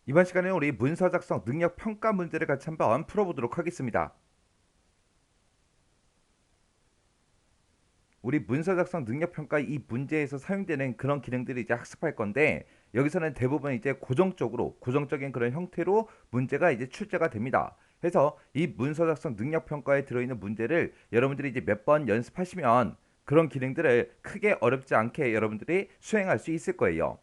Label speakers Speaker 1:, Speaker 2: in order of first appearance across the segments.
Speaker 1: 이번 시간에는 우리 문서 작성 능력 평가 문제를 같이 한번 풀어보도록 하겠습니다. 우리 문서 작성 능력 평가 이 문제에서 사용되는 그런 기능들을 이제 학습할 건데, 여기서는 대부분 이제 고정적인 그런 형태로 문제가 이제 출제가 됩니다. 그래서 이 문서 작성 능력 평가에 들어있는 문제를 여러분들이 이제 몇 번 연습하시면 그런 기능들을 크게 어렵지 않게 여러분들이 수행할 수 있을 거예요.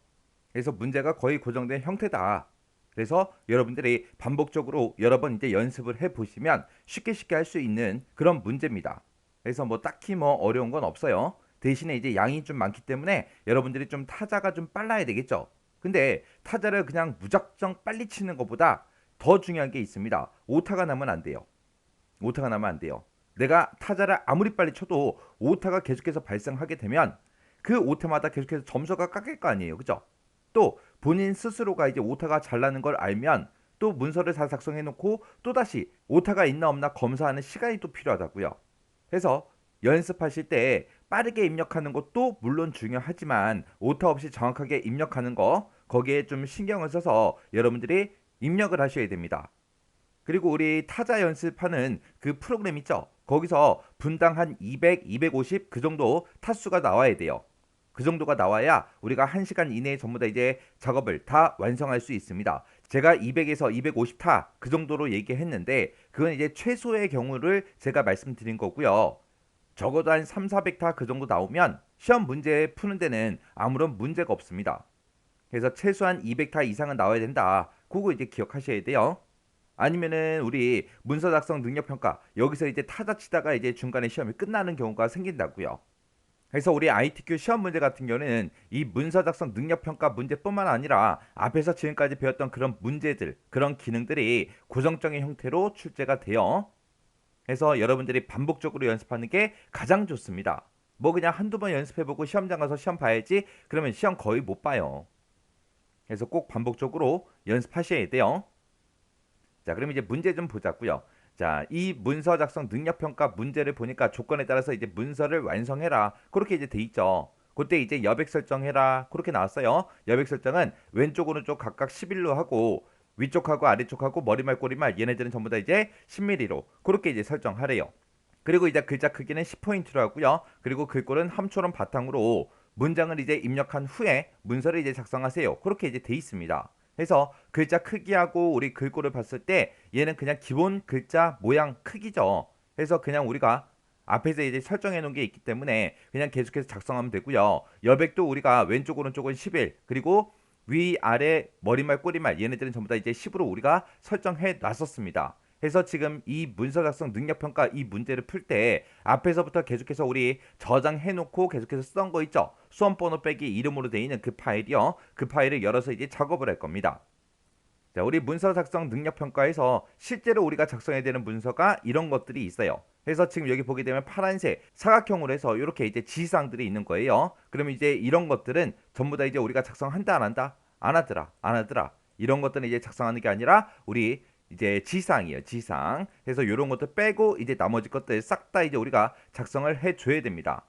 Speaker 1: 그래서 문제가 거의 고정된 형태다. 그래서 여러분들이 반복적으로 여러 번 이제 연습을 해 보시면 쉽게 할 수 있는 그런 문제입니다. 그래서 뭐 딱히 뭐 어려운 건 없어요. 대신에 이제 양이 좀 많기 때문에 여러분들이 좀 타자가 좀 빨라야 되겠죠. 근데 타자를 그냥 무작정 빨리 치는 것보다 더 중요한 게 있습니다. 오타가 나면 안 돼요. 오타가 나면 안 돼요. 내가 타자를 아무리 빨리 쳐도 오타가 계속해서 발생하게 되면 그 오타마다 계속해서 점수가 깎일 거 아니에요. 그죠? 또 본인 스스로가 이제 오타가 잘 나는 걸 알면 또 문서를 잘 작성해 놓고 또다시 오타가 있나 없나 검사하는 시간이 또 필요하다고요. 그래서 연습하실 때 빠르게 입력하는 것도 물론 중요하지만 오타 없이 정확하게 입력하는 거 거기에 좀 신경을 써서 여러분들이 입력을 하셔야 됩니다. 그리고 우리 타자 연습하는 그 프로그램 있죠? 거기서 분당 한 200, 250 그 정도 타수가 나와야 돼요. 그 정도가 나와야 우리가 1시간 이내에 전부 다 이제 작업을 다 완성할 수 있습니다. 제가 200에서 250타 그 정도로 얘기했는데 그건 이제 최소의 경우를 제가 말씀드린 거고요. 적어도 한 3, 400타 그 정도 나오면 시험 문제 푸는 데는 아무런 문제가 없습니다. 그래서 최소한 200타 이상은 나와야 된다. 그거 이제 기억하셔야 돼요. 아니면은 우리 문서 작성 능력 평가 여기서 이제 타자 치다가 이제 중간에 시험이 끝나는 경우가 생긴다고요. 그래서 우리 ITQ 시험 문제 같은 경우는 이 문서 작성 능력 평가 문제뿐만 아니라 앞에서 지금까지 배웠던 그런 문제들, 그런 기능들이 고정적인 형태로 출제가 돼요. 그래서 여러분들이 반복적으로 연습하는 게 가장 좋습니다. 뭐 그냥 한두 번 연습해보고 시험장 가서 시험 봐야지 그러면 시험 거의 못 봐요. 그래서 꼭 반복적으로 연습하셔야 돼요. 자, 그럼 이제 문제 좀 보자고요. 자, 이 문서 작성 능력 평가 문제를 보니까 조건에 따라서 이제 문서를 완성해라. 그렇게 이제 돼 있죠. 그때 이제 여백 설정해라. 그렇게 나왔어요. 여백 설정은 왼쪽 오른쪽 각각 11로 하고 위쪽하고 아래쪽하고 머리말 꼬리말 얘네들은 전부 다 이제 10mm로 그렇게 이제 설정하래요. 그리고 이제 글자 크기는 10포인트로 하고요. 그리고 글꼴은 함초롬 바탕으로 문장을 이제 입력한 후에 문서를 이제 작성하세요. 그렇게 이제 돼 있습니다. 그래서 글자 크기하고 우리 글꼴을 봤을 때 얘는 그냥 기본 글자 모양 크기죠. 그래서 그냥 우리가 앞에서 이제 설정해 놓은 게 있기 때문에 그냥 계속해서 작성하면 되고요. 여백도 우리가 왼쪽 오른쪽은 11 그리고 위 아래 머리말 꼬리말 얘네들은 전부 다 이제 10으로 우리가 설정해 놨었습니다. 그래서 지금 이 문서 작성 능력 평가 이 문제를 풀 때 앞에서부터 계속해서 우리 저장해 놓고 계속해서 쓰던 거 있죠. 수험 번호 빼기 이름으로 되어 있는 그 파일이요. 그 파일을 열어서 이제 작업을 할 겁니다. 자, 우리 문서 작성 능력 평가에서 실제로 우리가 작성해야 되는 문서가 이런 것들이 있어요. 그래서 지금 여기 보게 되면 파란색 사각형으로 해서 이렇게 이제 지시사항들이 있는 거예요. 그러면 이제 이런 것들은 전부 다 이제 우리가 작성한다 안 한다? 안 하더라. 안 하더라. 이런 것들은 이제 작성하는 게 아니라 우리 이제 지시사항이에요. 지시사항. 그래서 이런 것들 빼고 이제 나머지 것들 싹 다 이제 우리가 작성을 해 줘야 됩니다.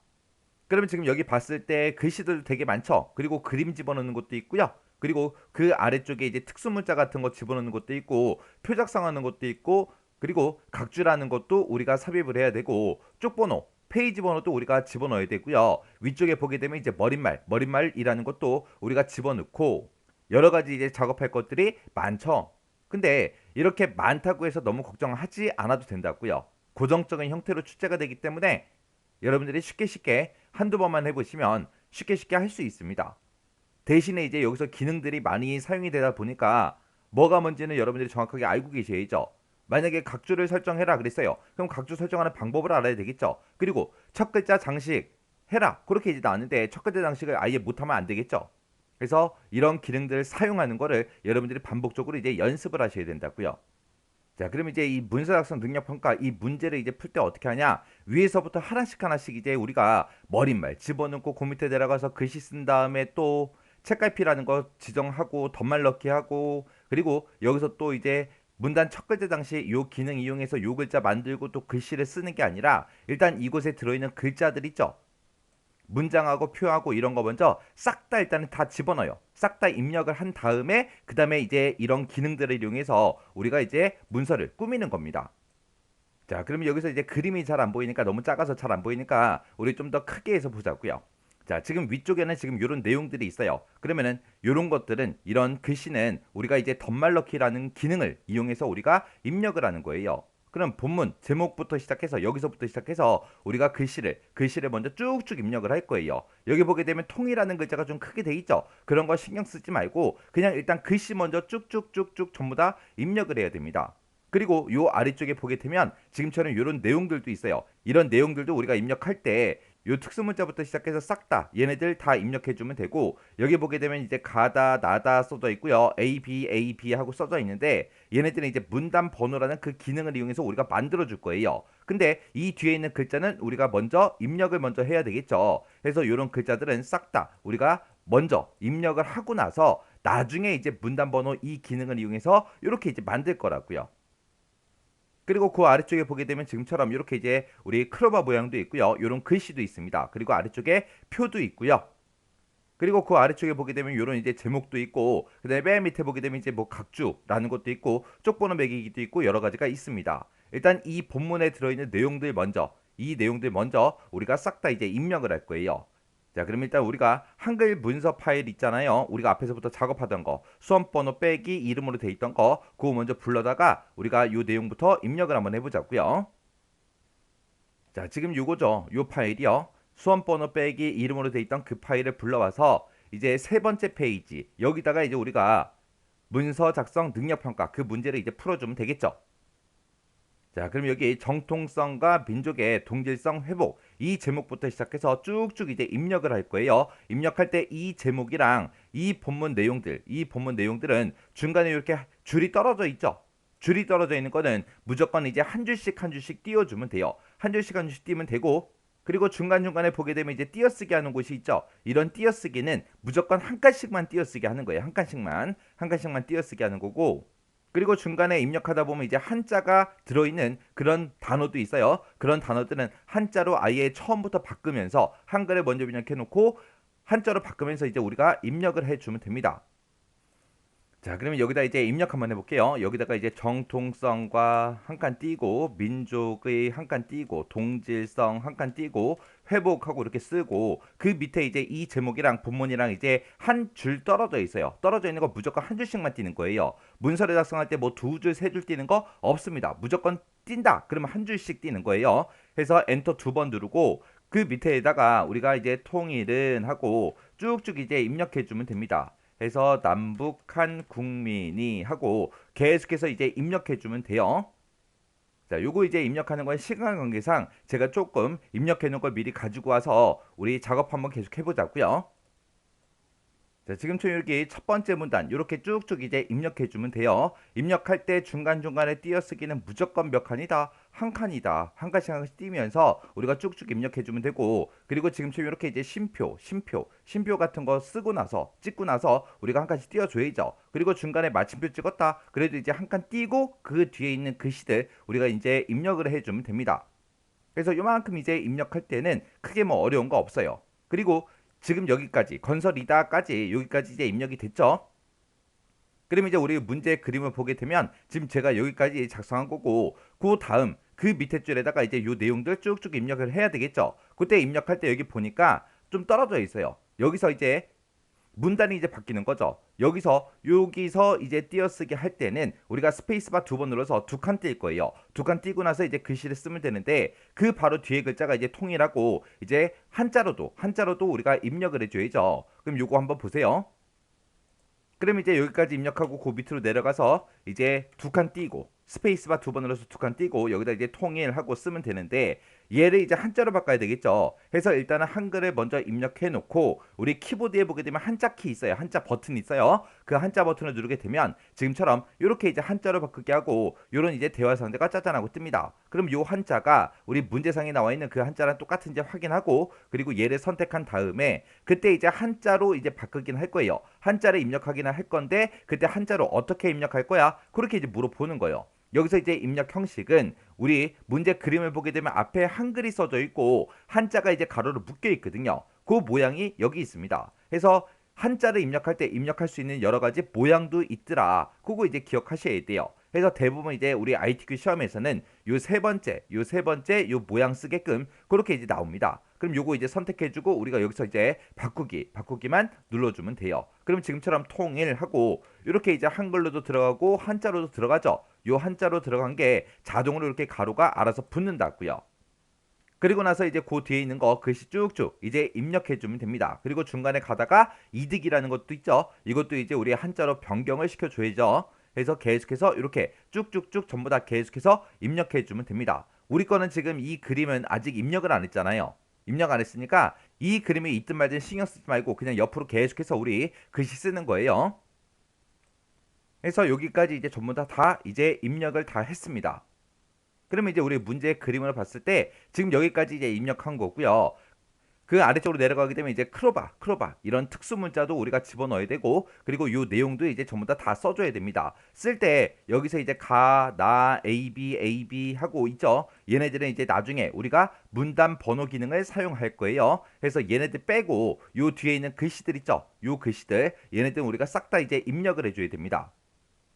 Speaker 1: 그러면 지금 여기 봤을 때 글씨들 되게 많죠. 그리고 그림 집어넣는 것도 있고요. 그리고 그 아래쪽에 이제 특수문자 같은 거 집어넣는 것도 있고 표작성하는 것도 있고 그리고 각주라는 것도 우리가 삽입을 해야 되고 쪽번호 페이지 번호도 우리가 집어넣어야 되고요. 위쪽에 보게 되면 이제 머릿말이라는 것도 우리가 집어넣고 여러 가지 이제 작업할 것들이 많죠. 근데 이렇게 많다고 해서 너무 걱정하지 않아도 된다고요. 고정적인 형태로 출제가 되기 때문에 여러분들이 쉽게 한두 번만 해보시면 쉽게 할 수 있습니다. 대신에 이제 여기서 기능들이 많이 사용이 되다 보니까 뭐가 뭔지는 여러분들이 정확하게 알고 계셔야죠. 만약에 각주를 설정해라 그랬어요. 그럼 각주 설정하는 방법을 알아야 되겠죠. 그리고 첫 글자 장식 해라. 그렇게 이제 나왔는데 첫 글자 장식을 아예 못하면 안 되겠죠. 그래서 이런 기능들을 사용하는 거를 여러분들이 반복적으로 이제 연습을 하셔야 된다고요. 자, 그럼 이제 이 문서 작성 능력 평가 이 문제를 이제 풀 때 어떻게 하냐? 위에서부터 하나씩 이제 우리가 머릿말 집어넣고 그 밑에 내려가서 글씨 쓴 다음에 또 책갈피라는 거 지정하고 덧말 넣기 하고 그리고 여기서 또 이제 문단 첫 글자 당시 요 기능 이용해서 요 글자 만들고 또 글씨를 쓰는 게 아니라 일단 이곳에 들어있는 글자들 있죠. 문장하고 표하고 이런 거 먼저 싹 다 일단은 다 집어넣어요. 싹 다 입력을 한 다음에 그 다음에 이제 이런 기능들을 이용해서 우리가 이제 문서를 꾸미는 겁니다. 자, 그러면 여기서 이제 그림이 잘 안 보이니까 너무 작아서 잘 안 보이니까 우리 좀 더 크게 해서 보자고요. 자, 지금 위쪽에는 지금 이런 내용들이 있어요. 그러면은 이런 것들은 이런 글씨는 우리가 이제 덧말넣기라는 기능을 이용해서 우리가 입력을 하는 거예요. 그럼 본문 제목부터 시작해서 여기서부터 시작해서 우리가 글씨를 먼저 쭉쭉 입력을 할 거예요. 여기 보게 되면 통이라는 글자가 좀 크게 돼 있죠. 그런 거 신경 쓰지 말고 그냥 일단 글씨 먼저 쭉쭉쭉쭉 전부 다 입력을 해야 됩니다. 그리고 요 아래쪽에 보게 되면 지금처럼 이런 내용들도 있어요. 이런 내용들도 우리가 입력할 때 요 특수문자부터 시작해서 싹 다 얘네들 다 입력해 주면 되고, 여기 보게 되면 이제 가다 나다 써져 있고요. A B 하고 써져 있는데 얘네들은 이제 문단 번호라는 그 기능을 이용해서 우리가 만들어 줄 거예요. 근데 이 뒤에 있는 글자는 우리가 먼저 입력을 먼저 해야 되겠죠. 그래서 이런 글자들은 싹 다 우리가 먼저 입력을 하고 나서 나중에 이제 문단 번호 이 기능을 이용해서 이렇게 이제 만들 거라고요. 그리고 그 아래쪽에 보게 되면 지금처럼 이렇게 이제 우리 크로바 모양도 있고요. 이런 글씨도 있습니다. 그리고 아래쪽에 표도 있고요. 그리고 그 아래쪽에 보게 되면 이런 이제 제목도 있고, 그다음에 맨 밑에 보게 되면 이제 뭐 각주라는 것도 있고, 쪽번호 매기기도 있고 여러 가지가 있습니다. 일단 이 본문에 들어있는 내용들 먼저, 이 내용들 먼저 우리가 싹 다 이제 입력을 할 거예요. 자, 그럼 일단 우리가 한글 문서 파일 있잖아요. 우리가 앞에서부터 작업하던 거, 수험번호 빼기 이름으로 돼 있던 거, 그거 먼저 불러다가 우리가 이 내용부터 입력을 한번 해보자고요. 자, 지금 요거죠. 요 파일이요. 수험번호 빼기 이름으로 돼 있던 그 파일을 불러와서 이제 세 번째 페이지, 여기다가 이제 우리가 문서 작성 능력 평가 그 문제를 이제 풀어주면 되겠죠. 자, 그럼 여기 정통성과 민족의 동질성 회복 이 제목부터 시작해서 쭉쭉 이제 입력을 할 거예요. 입력할 때 이 제목이랑 이 본문 내용들은 중간에 이렇게 줄이 떨어져 있죠. 줄이 떨어져 있는 거는 무조건 이제 한 줄씩 한 줄씩 띄워주면 돼요. 한 줄씩 한 줄씩 띄면 되고, 그리고 중간중간에 보게 되면 이제 띄어쓰기 하는 곳이 있죠. 이런 띄어쓰기는 무조건 한 칸씩만 띄어쓰기 하는 거예요. 한 칸씩만 띄어쓰기 하는 거고, 그리고 중간에 입력하다 보면 이제 한자가 들어있는 그런 단어도 있어요. 그런 단어들은 한자로 아예 처음부터 바꾸면서 한글에 먼저 입력해 놓고 한자로 바꾸면서 이제 우리가 입력을 해주면 됩니다. 자, 그러면 여기다 이제 입력 한번 해볼게요. 여기다가 이제 정통성과 한 칸 띄고, 민족의 한 칸 띄고, 동질성 한 칸 띄고, 회복하고 이렇게 쓰고, 그 밑에 이제 이 제목이랑 본문이랑 이제 한 줄 떨어져 있어요. 떨어져 있는 거 무조건 한 줄씩만 띄는 거예요. 문서를 작성할 때 뭐 두 줄, 세 줄 띄는 거 없습니다. 무조건 띈다. 그러면 한 줄씩 띄는 거예요. 해서 엔터 두 번 누르고, 그 밑에다가 우리가 이제 통일은 하고 쭉쭉 이제 입력해 주면 됩니다. 해서 남북한 국민이 하고 계속해서 이제 입력해 주면 돼요. 자, 요거 이제 입력하는 건 시간 관계상 제가 조금 입력해 놓은 걸 미리 가지고 와서 우리 작업 한번 계속 해보자고요. 자, 지금처럼 이렇게 첫 번째 문단 이렇게 쭉쭉 이제 입력해 주면 돼요. 입력할 때 중간중간에 띄어쓰기는 무조건 몇 칸이다? 한 칸이다. 한 칸씩 한 칸씩 띄면서 우리가 쭉쭉 입력해 주면 되고, 그리고 지금처럼 이렇게 이제 심표 같은 거 쓰고 나서 찍고 나서 우리가 한 칸씩 띄워줘야죠. 그리고 중간에 마침표 찍었다. 그래도 이제 한 칸 띄고 그 뒤에 있는 글씨들 우리가 이제 입력을 해주면 됩니다. 그래서 요만큼 이제 입력할 때는 크게 뭐 어려운 거 없어요. 그리고 지금 여기까지 건설이다까지 여기까지 이제 입력이 됐죠. 그럼 이제 우리 문제 그림을 보게 되면 지금 제가 여기까지 작성한 거고, 그 다음 그 밑에 줄에다가 이제 요 내용들 쭉쭉 입력을 해야 되겠죠. 그때 입력할 때 여기 보니까 좀 떨어져 있어요. 여기서 이제 문단이 이제 바뀌는 거죠. 여기서 이제 띄어쓰기 할 때는 우리가 스페이스바 두 번 눌러서 두 칸 띄일 거예요. 두 칸 띄고 나서 이제 글씨를 쓰면 되는데, 그 바로 뒤에 글자가 이제 통일하고 이제 한자로도 우리가 입력을 해줘야죠. 그럼 요거 한번 보세요. 그럼 이제 여기까지 입력하고 그 밑으로 내려가서 이제 두 칸 띄고 스페이스바 두 번 눌러서 두 칸 띄고 여기다 이제 통일하고 쓰면 되는데, 얘를 이제 한자로 바꿔야 되겠죠. 해서 일단은 한글을 먼저 입력해 놓고 우리 키보드에 보게 되면 한자 키 있어요. 한자 버튼 있어요. 그 한자 버튼을 누르게 되면 지금처럼 이렇게 이제 한자로 바꾸게 하고 요런 이제 대화 상자가 짜잔하고 뜹니다. 그럼 요 한자가 우리 문제상에 나와 있는 그 한자랑 똑같은지 확인하고, 그리고 얘를 선택한 다음에 그때 이제 한자로 이제 바꾸긴 할 거예요. 한자를 입력하기는 할 건데 그때 한자로 어떻게 입력할 거야? 그렇게 이제 물어보는 거예요. 여기서 이제 입력 형식은 우리 문제 그림을 보게 되면 앞에 한글이 써져 있고 한자가 이제 가로로 묶여 있거든요. 그 모양이 여기 있습니다. 그래서 한자를 입력할 때 입력할 수 있는 여러 가지 모양도 있더라. 그거 이제 기억하셔야 돼요. 그래서 대부분 이제 우리 ITQ 시험에서는 요 세 번째 요 모양 쓰게끔 그렇게 이제 나옵니다. 그럼 요거 이제 선택해주고 우리가 여기서 이제 바꾸기만 눌러주면 돼요. 그럼 지금처럼 통일하고 이렇게 이제 한글로도 들어가고 한자로도 들어가죠. 요 한자로 들어간 게 자동으로 이렇게 가로가 알아서 붙는다고요. 그리고 나서 이제 그 뒤에 있는 거 글씨 쭉쭉 이제 입력해 주면 됩니다. 그리고 중간에 가다가 이득이라는 것도 있죠. 이것도 이제 우리 한자로 변경을 시켜줘야죠. 그래서 계속해서 이렇게 쭉쭉쭉 전부 다 계속해서 입력해 주면 됩니다. 우리 거는 지금 이 그림은 아직 입력을 안 했잖아요. 입력 안 했으니까 이 그림이 있든 말든 신경 쓰지 말고 그냥 옆으로 계속해서 우리 글씨 쓰는 거예요. 그래서 여기까지 이제 전부 다 이제 입력을 다 했습니다. 그러면 이제 우리 문제 그림을 봤을 때 지금 여기까지 이제 입력한 거고요. 그 아래쪽으로 내려가게 되면 이제 크로바 이런 특수 문자도 우리가 집어넣어야 되고 그리고 요 내용도 이제 전부 다 써줘야 됩니다. 쓸 때 여기서 이제 가, 나, AB 하고 있죠. 얘네들은 이제 나중에 우리가 문단 번호 기능을 사용할 거예요. 그래서 얘네들 빼고 요 뒤에 있는 글씨들 있죠. 요 글씨들 얘네들은 우리가 싹 다 이제 입력을 해줘야 됩니다.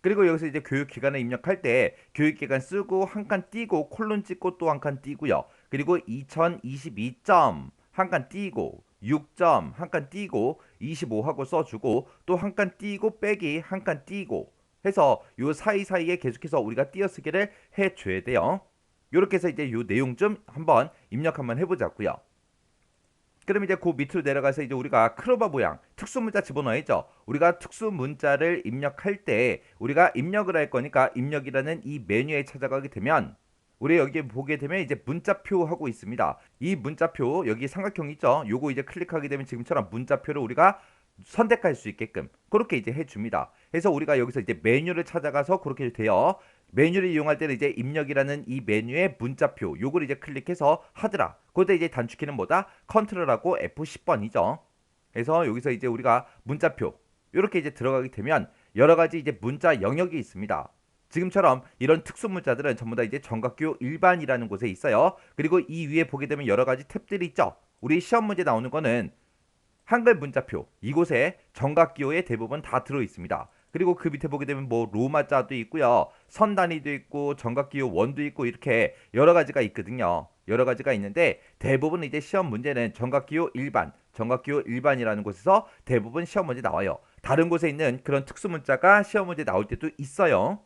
Speaker 1: 그리고 여기서 이제 교육기간을 입력할 때 교육기간 쓰고 한 칸 띄고 콜론 찍고 또 한 칸 띄고요. 그리고 2022점 한 칸 띄고 6점 한 칸 띄고 25하고 써주고 또 한 칸 띄고 빼기 한 칸 띄고 해서 요 사이사이에 계속해서 우리가 띄어쓰기를 해줘야 돼요. 요렇게 해서 이제 요 내용 좀 한번 입력 한번 해보자고요. 그럼 이제 그 밑으로 내려가서 이제 우리가 크로바 모양 특수 문자 집어넣어야죠. 우리가 특수 문자를 입력할 때 우리가 입력을 할 거니까 입력이라는 이 메뉴에 찾아가게 되면 우리 여기 보게 되면 이제 문자표 하고 있습니다. 이 문자표 여기 삼각형 있죠. 요거 이제 클릭하게 되면 지금처럼 문자표를 우리가 선택할 수 있게끔 그렇게 이제 해줍니다. 그래서 우리가 여기서 이제 메뉴를 찾아가서 그렇게 돼요. 메뉴를 이용할 때는 이제 입력이라는 이 메뉴의 문자표 요걸 이제 클릭해서 하더라. 그때 이제 단축키는 뭐다? 컨트롤하고 F10번이죠. 그래서 여기서 이제 우리가 문자표 이렇게 이제 들어가게 되면 여러 가지 이제 문자 영역이 있습니다. 지금처럼 이런 특수 문자들은 전부 다 이제 정각교 일반이라는 곳에 있어요. 그리고 이 위에 보게 되면 여러 가지 탭들이 있죠. 우리 시험 문제 나오는 거는 한글 문자표 이곳에 정각기호에 대부분 다 들어 있습니다. 그리고 그 밑에 보게 되면 뭐 로마자도 있고요. 선 단위도 있고 정각기호 원도 있고 이렇게 여러 가지가 있거든요. 여러 가지가 있는데 대부분 이제 시험 문제는 정각기호 일반이라는 곳에서 대부분 시험 문제 나와요. 다른 곳에 있는 그런 특수 문자가 시험 문제 나올 때도 있어요.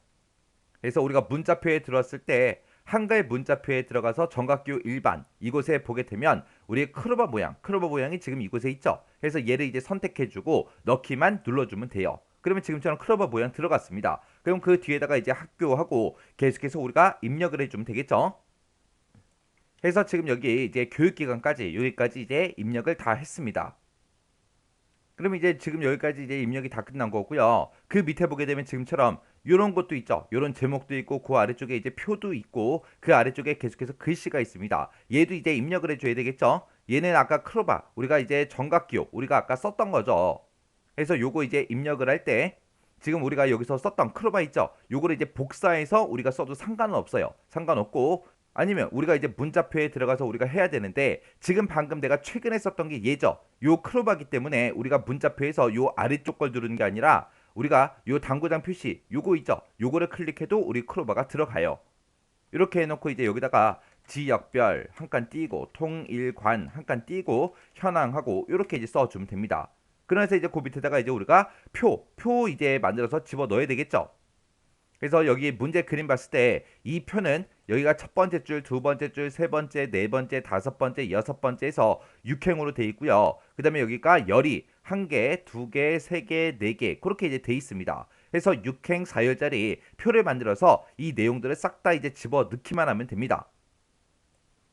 Speaker 1: 그래서 우리가 문자표에 들어왔을 때 한글 문자표에 들어가서 정각기호 일반 이곳에 보게 되면 우리 크로바 모양이 지금 이곳에 있죠. 그래서 얘를 이제 선택해주고 넣기만 눌러주면 돼요. 그러면 지금처럼 크로바 모양 들어갔습니다. 그럼 그 뒤에다가 이제 학교하고 계속해서 우리가 입력을 해주면 되겠죠. 그래서 지금 여기 이제 교육기간까지 여기까지 이제 입력을 다 했습니다. 그럼 이제 지금 여기까지 이제 입력이 다 끝난 거고요. 그 밑에 보게 되면 지금처럼 이런 것도 있죠. 이런 제목도 있고 그 아래쪽에 이제 표도 있고 그 아래쪽에 계속해서 글씨가 있습니다. 얘도 이제 입력을 해줘야 되겠죠. 얘는 아까 크로바 우리가 이제 정각기호 우리가 아까 썼던 거죠. 그래서 요거 이제 입력을 할 때 지금 우리가 여기서 썼던 크로바 있죠. 요거를 이제 복사해서 우리가 써도 상관은 없어요. 상관없고 아니면 우리가 이제 문자표에 들어가서 우리가 해야 되는데 지금 방금 내가 최근에 썼던 게 얘죠. 요 크로바기 때문에 우리가 문자표에서 요 아래쪽 걸 누르는 게 아니라 우리가 요 당구장 표시 요거 있죠. 요거를 클릭해도 우리 크로바가 들어가요. 이렇게 해놓고 이제 여기다가 지역별 한 칸 띄고 통일관 한 칸 띄고 현황하고 이렇게 이제 써주면 됩니다. 그래서 이제 그 밑에다가 이제 우리가 표 이제 만들어서 집어 넣어야 되겠죠. 그래서 여기 문제 그림 봤을 때 이 표는 여기가 첫 번째 줄, 두 번째 줄, 세 번째, 네 번째, 다섯 번째, 여섯 번째에서 6행으로 돼 있고요. 그 다음에 여기가 열이 한 개, 두 개, 세 개, 네 개 그렇게 이제 돼 있습니다. 그래서 6행 4열짜리 표를 만들어서 이 내용들을 싹 다 이제 집어 넣기만 하면 됩니다.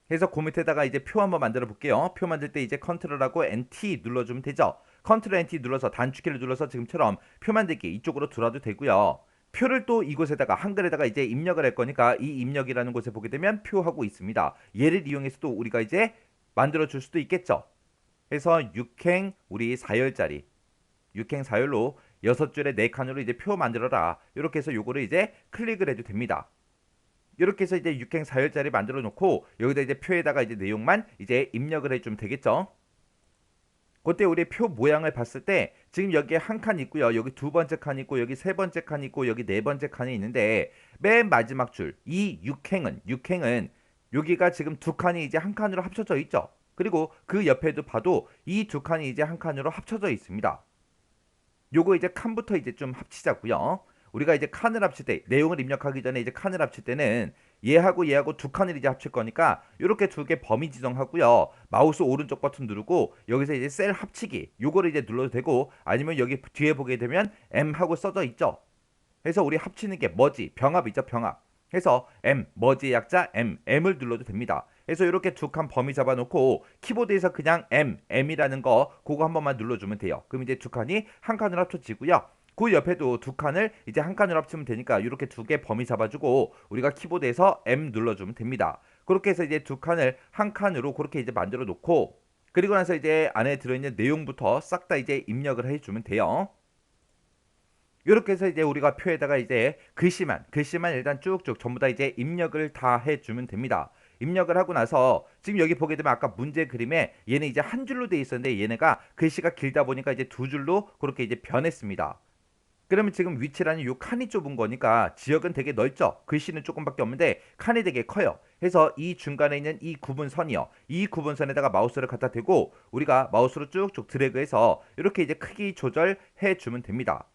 Speaker 1: 그래서 그 밑에다가 이제 표 한번 만들어 볼게요. 표 만들 때 이제 컨트롤하고 NT 눌러주면 되죠. 컨트롤 NT 눌러서 단축키를 눌러서 지금처럼 표 만들기 이쪽으로 들어도 되고요. 표를 또 이곳에다가 한글에다가 이제 입력을 할 거니까 이 입력이라는 곳에 보게 되면 표하고 있습니다. 얘를 이용해서도 우리가 이제 만들어 줄 수도 있겠죠. 그래서 6행 우리 4열짜리 6행 4열로 6줄에 4칸으로 이제 표 만들어라. 이렇게 해서 요거를 이제 클릭을 해도 됩니다. 이렇게 해서 이제 육행 4열자리 만들어 놓고 여기다 이제 표에다가 이제 내용만 이제 입력을 해주면 되겠죠. 그때 우리 표 모양을 봤을 때 지금 여기에 한 칸 있고요. 여기 두 번째 칸 있고 여기 세 번째 칸 있고 여기 네 번째 칸이 있는데 맨 마지막 줄 이 육행은 여기가 지금 두 칸이 이제 한 칸으로 합쳐져 있죠. 그리고 그 옆에도 봐도 이 두 칸이 이제 한 칸으로 합쳐져 있습니다. 요거 이제 칸부터 이제 좀 합치자고요. 우리가 이제 칸을 합칠 때 내용을 입력하기 전에 이제 칸을 합칠 때는 얘하고 두 칸을 이제 합칠 거니까 이렇게 두 개 범위 지정하고요. 마우스 오른쪽 버튼 누르고 여기서 이제 셀 합치기 요거를 이제 눌러도 되고 아니면 여기 뒤에 보게 되면 M하고 써져 있죠. 해서 우리 합치는 게 뭐지? 병합이죠, 병합. 해서 머지의 약자 M을 눌러도 됩니다. 그래서 이렇게 두 칸 범위 잡아놓고 키보드에서 그냥 M이라는 거 그거 한 번만 눌러주면 돼요. 그럼 이제 두 칸이 한 칸으로 합쳐지고요. 그 옆에도 두 칸을 이제 한 칸으로 합치면 되니까 이렇게 두 개 범위 잡아주고 우리가 키보드에서 M 눌러주면 됩니다. 그렇게 해서 이제 두 칸을 한 칸으로 그렇게 이제 만들어 놓고 그리고 나서 이제 안에 들어있는 내용부터 싹 다 이제 입력을 해주면 돼요. 이렇게 해서 이제 우리가 표에다가 이제 글씨만 일단 쭉쭉 전부 다 이제 입력을 다 해주면 됩니다. 입력을 하고 나서 지금 여기 보게 되면 아까 문제 그림에 얘는 이제 한 줄로 돼 있었는데 얘네가 글씨가 길다 보니까 이제 두 줄로 그렇게 이제 변했습니다. 그러면 지금 위치라는 요 칸이 좁은 거니까 지역은 되게 넓죠. 글씨는 조금밖에 없는데 칸이 되게 커요. 그래서 이 중간에 있는 이 구분선이요. 이 구분선에다가 마우스를 갖다 대고 우리가 마우스로 쭉쭉 드래그해서 이렇게 이제 크기 조절해 주면 됩니다.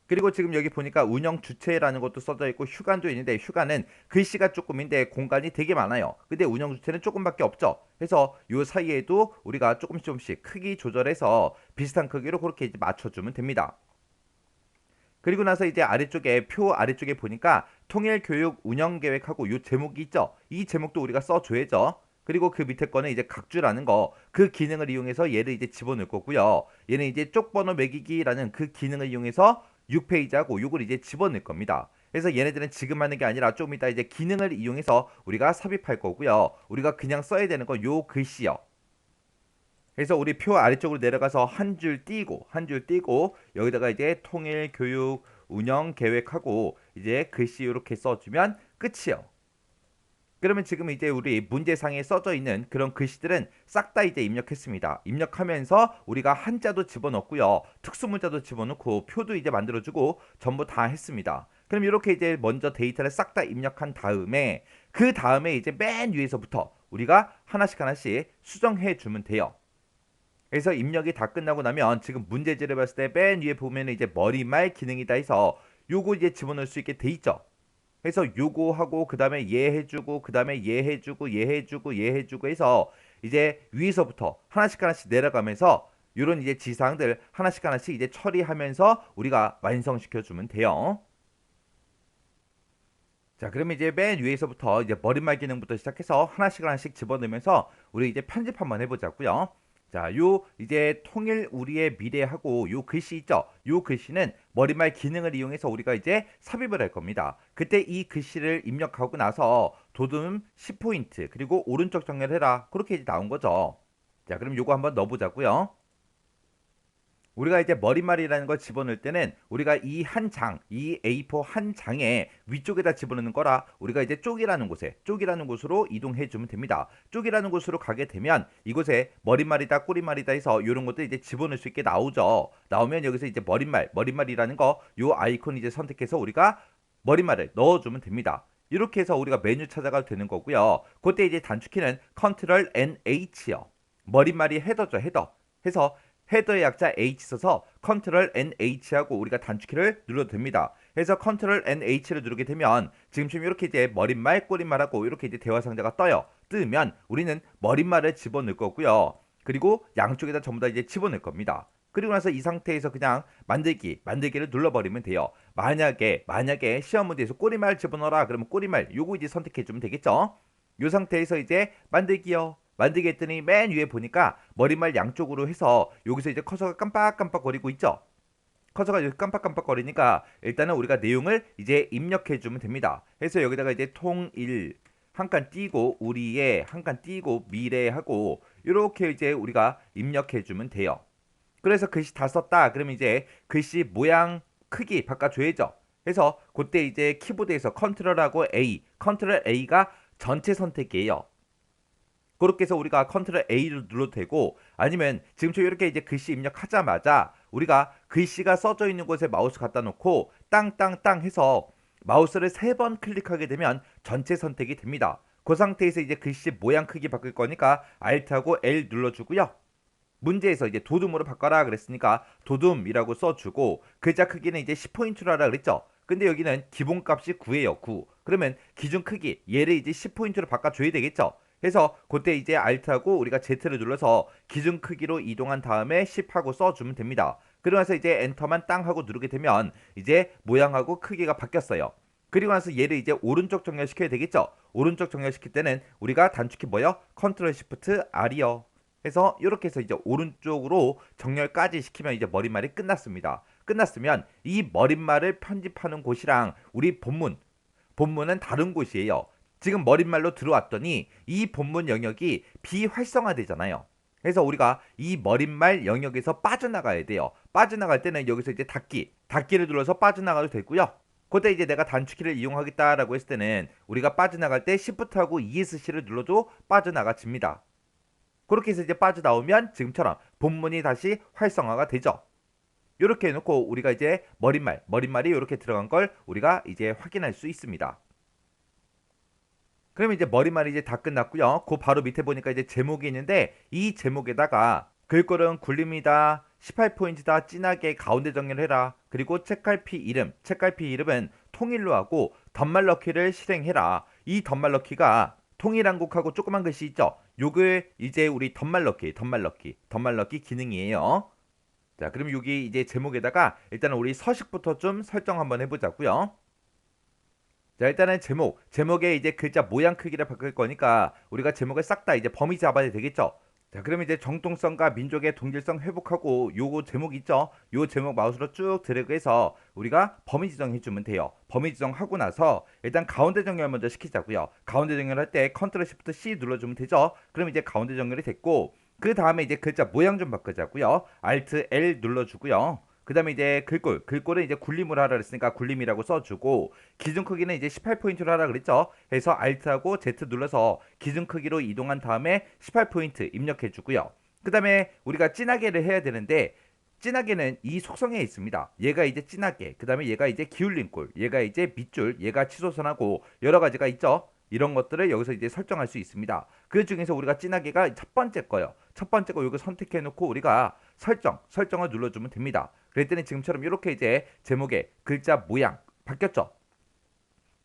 Speaker 1: 그리고 지금 여기 보니까 운영 주체라는 것도 써져 있고 휴관도 있는데 휴관은 글씨가 조금인데 공간이 되게 많아요. 근데 운영 주체는 조금밖에 없죠. 그래서 요 사이에도 우리가 조금씩 크기 조절해서 비슷한 크기로 그렇게 이제 맞춰주면 됩니다. 그리고 나서 이제 아래쪽에 표 아래쪽에 보니까 통일교육 운영계획하고 요 제목이 있죠. 이 제목도 우리가 써줘야죠. 그리고 그 밑에 거는 이제 각주라는 거 그 기능을 이용해서 얘를 이제 집어넣을 거고요. 얘는 이제 쪽번호 매기기라는 그 기능을 이용해서 6페이지하고 요걸 이제 집어넣을 겁니다. 그래서 얘네들은 지금 하는 게 아니라 좀 이따 이제 기능을 이용해서 우리가 삽입할 거고요. 우리가 그냥 써야 되는 건 요 글씨요. 그래서 우리 표 아래쪽으로 내려가서 한 줄 띄고 여기다가 이제 통일 교육 운영 계획하고 이제 글씨 이렇게 써주면 끝이요. 그러면 지금 이제 우리 문제상에 써져 있는 그런 글씨들은 싹 다 이제 입력했습니다. 입력하면서 우리가 한자도 집어넣고요. 특수문자도 집어넣고 표도 이제 만들어주고 전부 다 했습니다. 그럼 이렇게 이제 먼저 데이터를 싹 다 입력한 다음에 그 다음에 이제 맨 위에서부터 우리가 하나씩 수정해 주면 돼요. 그래서 입력이 다 끝나고 나면 지금 문제지를 봤을 때 맨 위에 보면 이제 머리말 기능이다 해서 요거 이제 집어넣을 수 있게 돼 있죠. 그래서 요거 하고 그 다음에 얘 해주고 그 다음에 얘 해주고 얘 해주고 얘 해주고 해서 이제 위에서부터 하나씩 내려가면서 요런 이제 지상들 하나씩 이제 처리하면서 우리가 완성시켜 주면 돼요. 자, 그러면 이제 맨 위에서부터 이제 머리말 기능부터 시작해서 하나씩 집어넣으면서 우리 이제 편집 한번 해보자고요. 자, 요 이제 통일 우리의 미래하고 요 글씨 있죠? 요 글씨는 머리말 기능을 이용해서 우리가 이제 삽입을 할 겁니다. 그때 이 글씨를 입력하고 나서 도둠 10포인트 그리고 오른쪽 정렬해라 그렇게 이제 나온 거죠. 자, 그럼 요거 한번 넣어보자고요. 우리가 이제 머리말이라는 걸 집어넣을 때는 우리가 이 한 장, 이 A4 한 장에 위쪽에다 집어넣는 거라 우리가 이제 쪽이라는 곳으로 이동해 주면 됩니다. 쪽이라는 곳으로 가게 되면 이곳에 머리말이다, 꼬리말이다 해서 이런 것들 이제 집어넣을 수 있게 나오죠. 나오면 여기서 이제 머리말이라는 거 요 아이콘 이제 선택해서 우리가 머리말을 넣어주면 됩니다. 이렇게 해서 우리가 메뉴 찾아가도 되는 거고요. 그때 이제 단축키는 컨트롤 NH요. 머리말이 헤더죠, 헤더. 해서 헤더의 약자 H 써서 컨트롤 NH하고 우리가 단축키를 눌러도 됩니다. 그래서 컨트롤 NH를 누르게 되면 지금처럼 이렇게 이제 머릿말, 꼬릿말하고 이렇게 이제 대화 상자가 떠요. 뜨면 우리는 머릿말을 집어넣을 거고요. 그리고 양쪽에다 전부 다 이제 집어넣을 겁니다. 그리고 나서 이 상태에서 그냥 만들기를 눌러버리면 돼요. 만약에 시험 문제에서 꼬리말 집어넣어라 그러면 꼬리말 요거 이제 선택해주면 되겠죠. 요 상태에서 이제 만들기요. 만들게 했더니 맨 위에 보니까 머리말 양쪽으로 해서 여기서 이제 커서가 깜빡깜빡거리고 있죠. 커서가 이렇게 깜빡깜빡거리니까 일단은 우리가 내용을 이제 입력해 주면 됩니다. 그래서 여기다가 이제 통일 한 칸 띄고 우리의 한 칸 띄고 미래하고 이렇게 이제 우리가 입력해 주면 돼요. 그래서 글씨 다 썼다. 그러면 이제 글씨 모양 크기 바꿔줘야죠. 그래서 그때 이제 키보드에서 컨트롤하고 A 컨트롤 A가 전체 선택이에요. 그렇게 해서 우리가 컨트롤 A를 눌러도 되고, 아니면 지금처럼 이렇게 이제 글씨 입력하자마자 우리가 글씨가 써져 있는 곳에 마우스 갖다 놓고 땅땅땅 해서 마우스를 3번 클릭하게 되면 전체 선택이 됩니다. 그 상태에서 이제 글씨 모양 크기 바꿀 거니까 Alt하고 L 눌러주고요. 문제에서 이제 도둠으로 바꿔라 그랬으니까 도둠이라고 써주고, 글자 크기는 이제 10포인트로 하라 그랬죠. 근데 여기는 기본값이 9예요. 9. 그러면 기준 크기 얘를 이제 10포인트로 바꿔줘야 되겠죠. 그래서 그때 이제 Alt하고 우리가 Z를 눌러서 기준 크기로 이동한 다음에 10하고 써주면 됩니다. 그러면서 이제 엔터만 땅 하고 누르게 되면 이제 모양하고 크기가 바뀌었어요. 그리고 나서 얘를 이제 오른쪽 정렬시켜야 되겠죠. 오른쪽 정렬시킬 때는 우리가 단축키 뭐요? 컨트롤 시프트 R이요. 해서 이렇게 해서 이제 오른쪽으로 정렬까지 시키면 이제 머릿말이 끝났습니다. 끝났으면 이 머릿말을 편집하는 곳이랑 우리 본문은 다른 곳이에요. 지금 머릿말로 들어왔더니 이 본문 영역이 비활성화되잖아요. 그래서 우리가 이 머릿말 영역에서 빠져나가야 돼요. 빠져나갈 때는 여기서 이제 닫기를 눌러서 빠져나가도 되고요. 그때 이제 내가 단축키를 이용하겠다라고 했을 때는 우리가 빠져나갈 때 Shift하고 ESC를 눌러도 빠져나가집니다. 그렇게 해서 이제 빠져나오면 지금처럼 본문이 다시 활성화가 되죠. 이렇게 해놓고 우리가 이제 머릿말이 이렇게 들어간 걸 우리가 이제 확인할 수 있습니다. 그러면 이제 머릿말이 이제 다 끝났고요. 그 바로 밑에 보니까 이제 제목이 있는데, 이 제목에다가 글꼴은 굴림이다, 18포인트다, 진하게 가운데 정렬해라, 그리고 책갈피 이름은 통일로 하고 덧말넣기를 실행해라. 이 덧말넣기가 통일한국하고 조그만 글씨 있죠? 요게 이제 우리 덧말넣기 기능이에요. 자, 그럼 여기 이제 제목에다가 일단은 우리 서식부터 좀 설정 한번 해보자고요. 자, 일단은 제목에 이제 글자 모양 크기를 바꿀 거니까 우리가 제목을 싹 다 이제 범위 잡아야 되겠죠. 자, 그러면 이제 정통성과 민족의 동질성 회복하고 요거 제목 있죠. 요 제목 마우스로 쭉 드래그해서 우리가 범위 지정해 주면 돼요. 범위 지정하고 나서 일단 가운데 정렬 먼저 시키자고요. 가운데 정렬할 때 컨트롤 시프트 C 눌러주면 되죠. 그럼 이제 가운데 정렬이 됐고, 그 다음에 이제 글자 모양 좀 바꾸자고요. Alt L 눌러주고요. 그 다음에 이제 글꼴은 이제 굴림을 하라 그랬으니까 굴림이라고 써주고, 기준 크기는 이제 18포인트로 하라 그랬죠. 해서 Alt하고 Z 눌러서 기준 크기로 이동한 다음에 18포인트 입력해주고요. 그 다음에 우리가 진하게를 해야 되는데, 진하게는 이 속성에 있습니다. 얘가 이제 진하게, 그 다음에 얘가 이제 기울린 꼴, 얘가 이제 밑줄, 얘가 치솟선하고 여러 가지가 있죠. 이런 것들을 여기서 이제 설정할 수 있습니다. 그 중에서 우리가 진하게가 첫 번째 거요. 첫 번째 거 이거 선택해 놓고 우리가 설정을 눌러주면 됩니다. 그랬더니 지금처럼 이렇게 이제 제목에 글자 모양 바뀌었죠.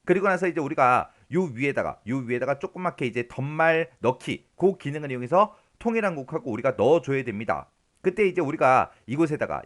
Speaker 1: 그리고 나서 이제 우리가 요 위에다가 조그맣게 이제 덧말 넣기 그 기능을 이용해서 통일한국하고 우리가 넣어줘야 됩니다. 그때 이제 우리가 이곳에다가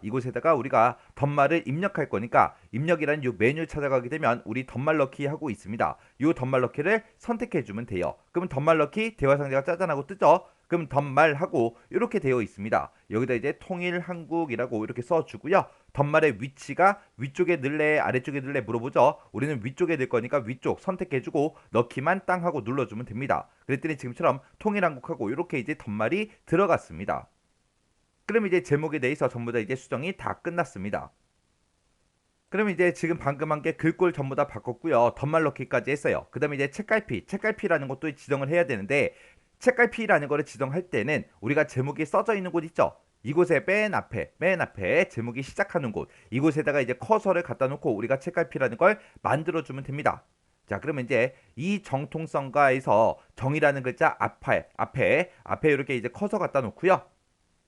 Speaker 1: 우리가 덧말을 입력할 거니까, 입력이라는 요 메뉴 찾아가게 되면 우리 덧말 넣기 하고 있습니다. 요 덧말 넣기를 선택해 주면 돼요. 그러면 덧말 넣기 대화 상자가 짜잔하고 뜨죠. 그럼 덧말하고 이렇게 되어 있습니다. 여기다 이제 통일한국이라고 이렇게 써주고요. 덧말의 위치가 위쪽에 넣을래 아래쪽에 넣을래 물어보죠. 우리는 위쪽에 넣을 거니까 위쪽 선택해주고 넣기만 땅 하고 눌러주면 됩니다. 그랬더니 지금처럼 통일한국하고 이렇게 이제 덧말이 들어갔습니다. 그럼 이제 제목에 대해서 전부 다 이제 수정이 다 끝났습니다. 그럼 이제 지금 방금 한 게 글꼴 전부 다 바꿨고요. 덧말 넣기까지 했어요. 그 다음에 이제 책갈피라는 것도 지정을 해야 되는데, 책갈피라는 거를 지정할 때는 우리가 제목이 써져 있는 곳 있죠. 이곳에 맨 앞에 제목이 시작하는 곳, 이곳에다가 이제 커서를 갖다 놓고 우리가 책갈피라는 걸 만들어 주면 됩니다. 자, 그러면 이제 이 정통성가에서 정이라는 글자 앞에 이렇게 이제 커서 갖다 놓고요.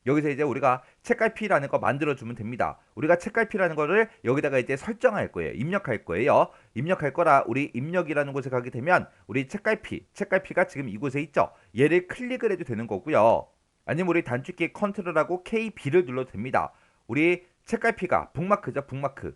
Speaker 1: 여기서 이제 우리가 책갈피라는 거 만들어주면 됩니다. 우리가 책갈피라는 거를 여기다가 이제 설정할 거예요. 입력할 거예요. 입력할 거라 우리 입력이라는 곳에 가게 되면 우리 책갈피가 지금 이곳에 있죠. 얘를 클릭을 해도 되는 거고요. 아니면 우리 단축키 컨트롤하고 KB를 눌러도 됩니다. 우리 책갈피가 북마크죠.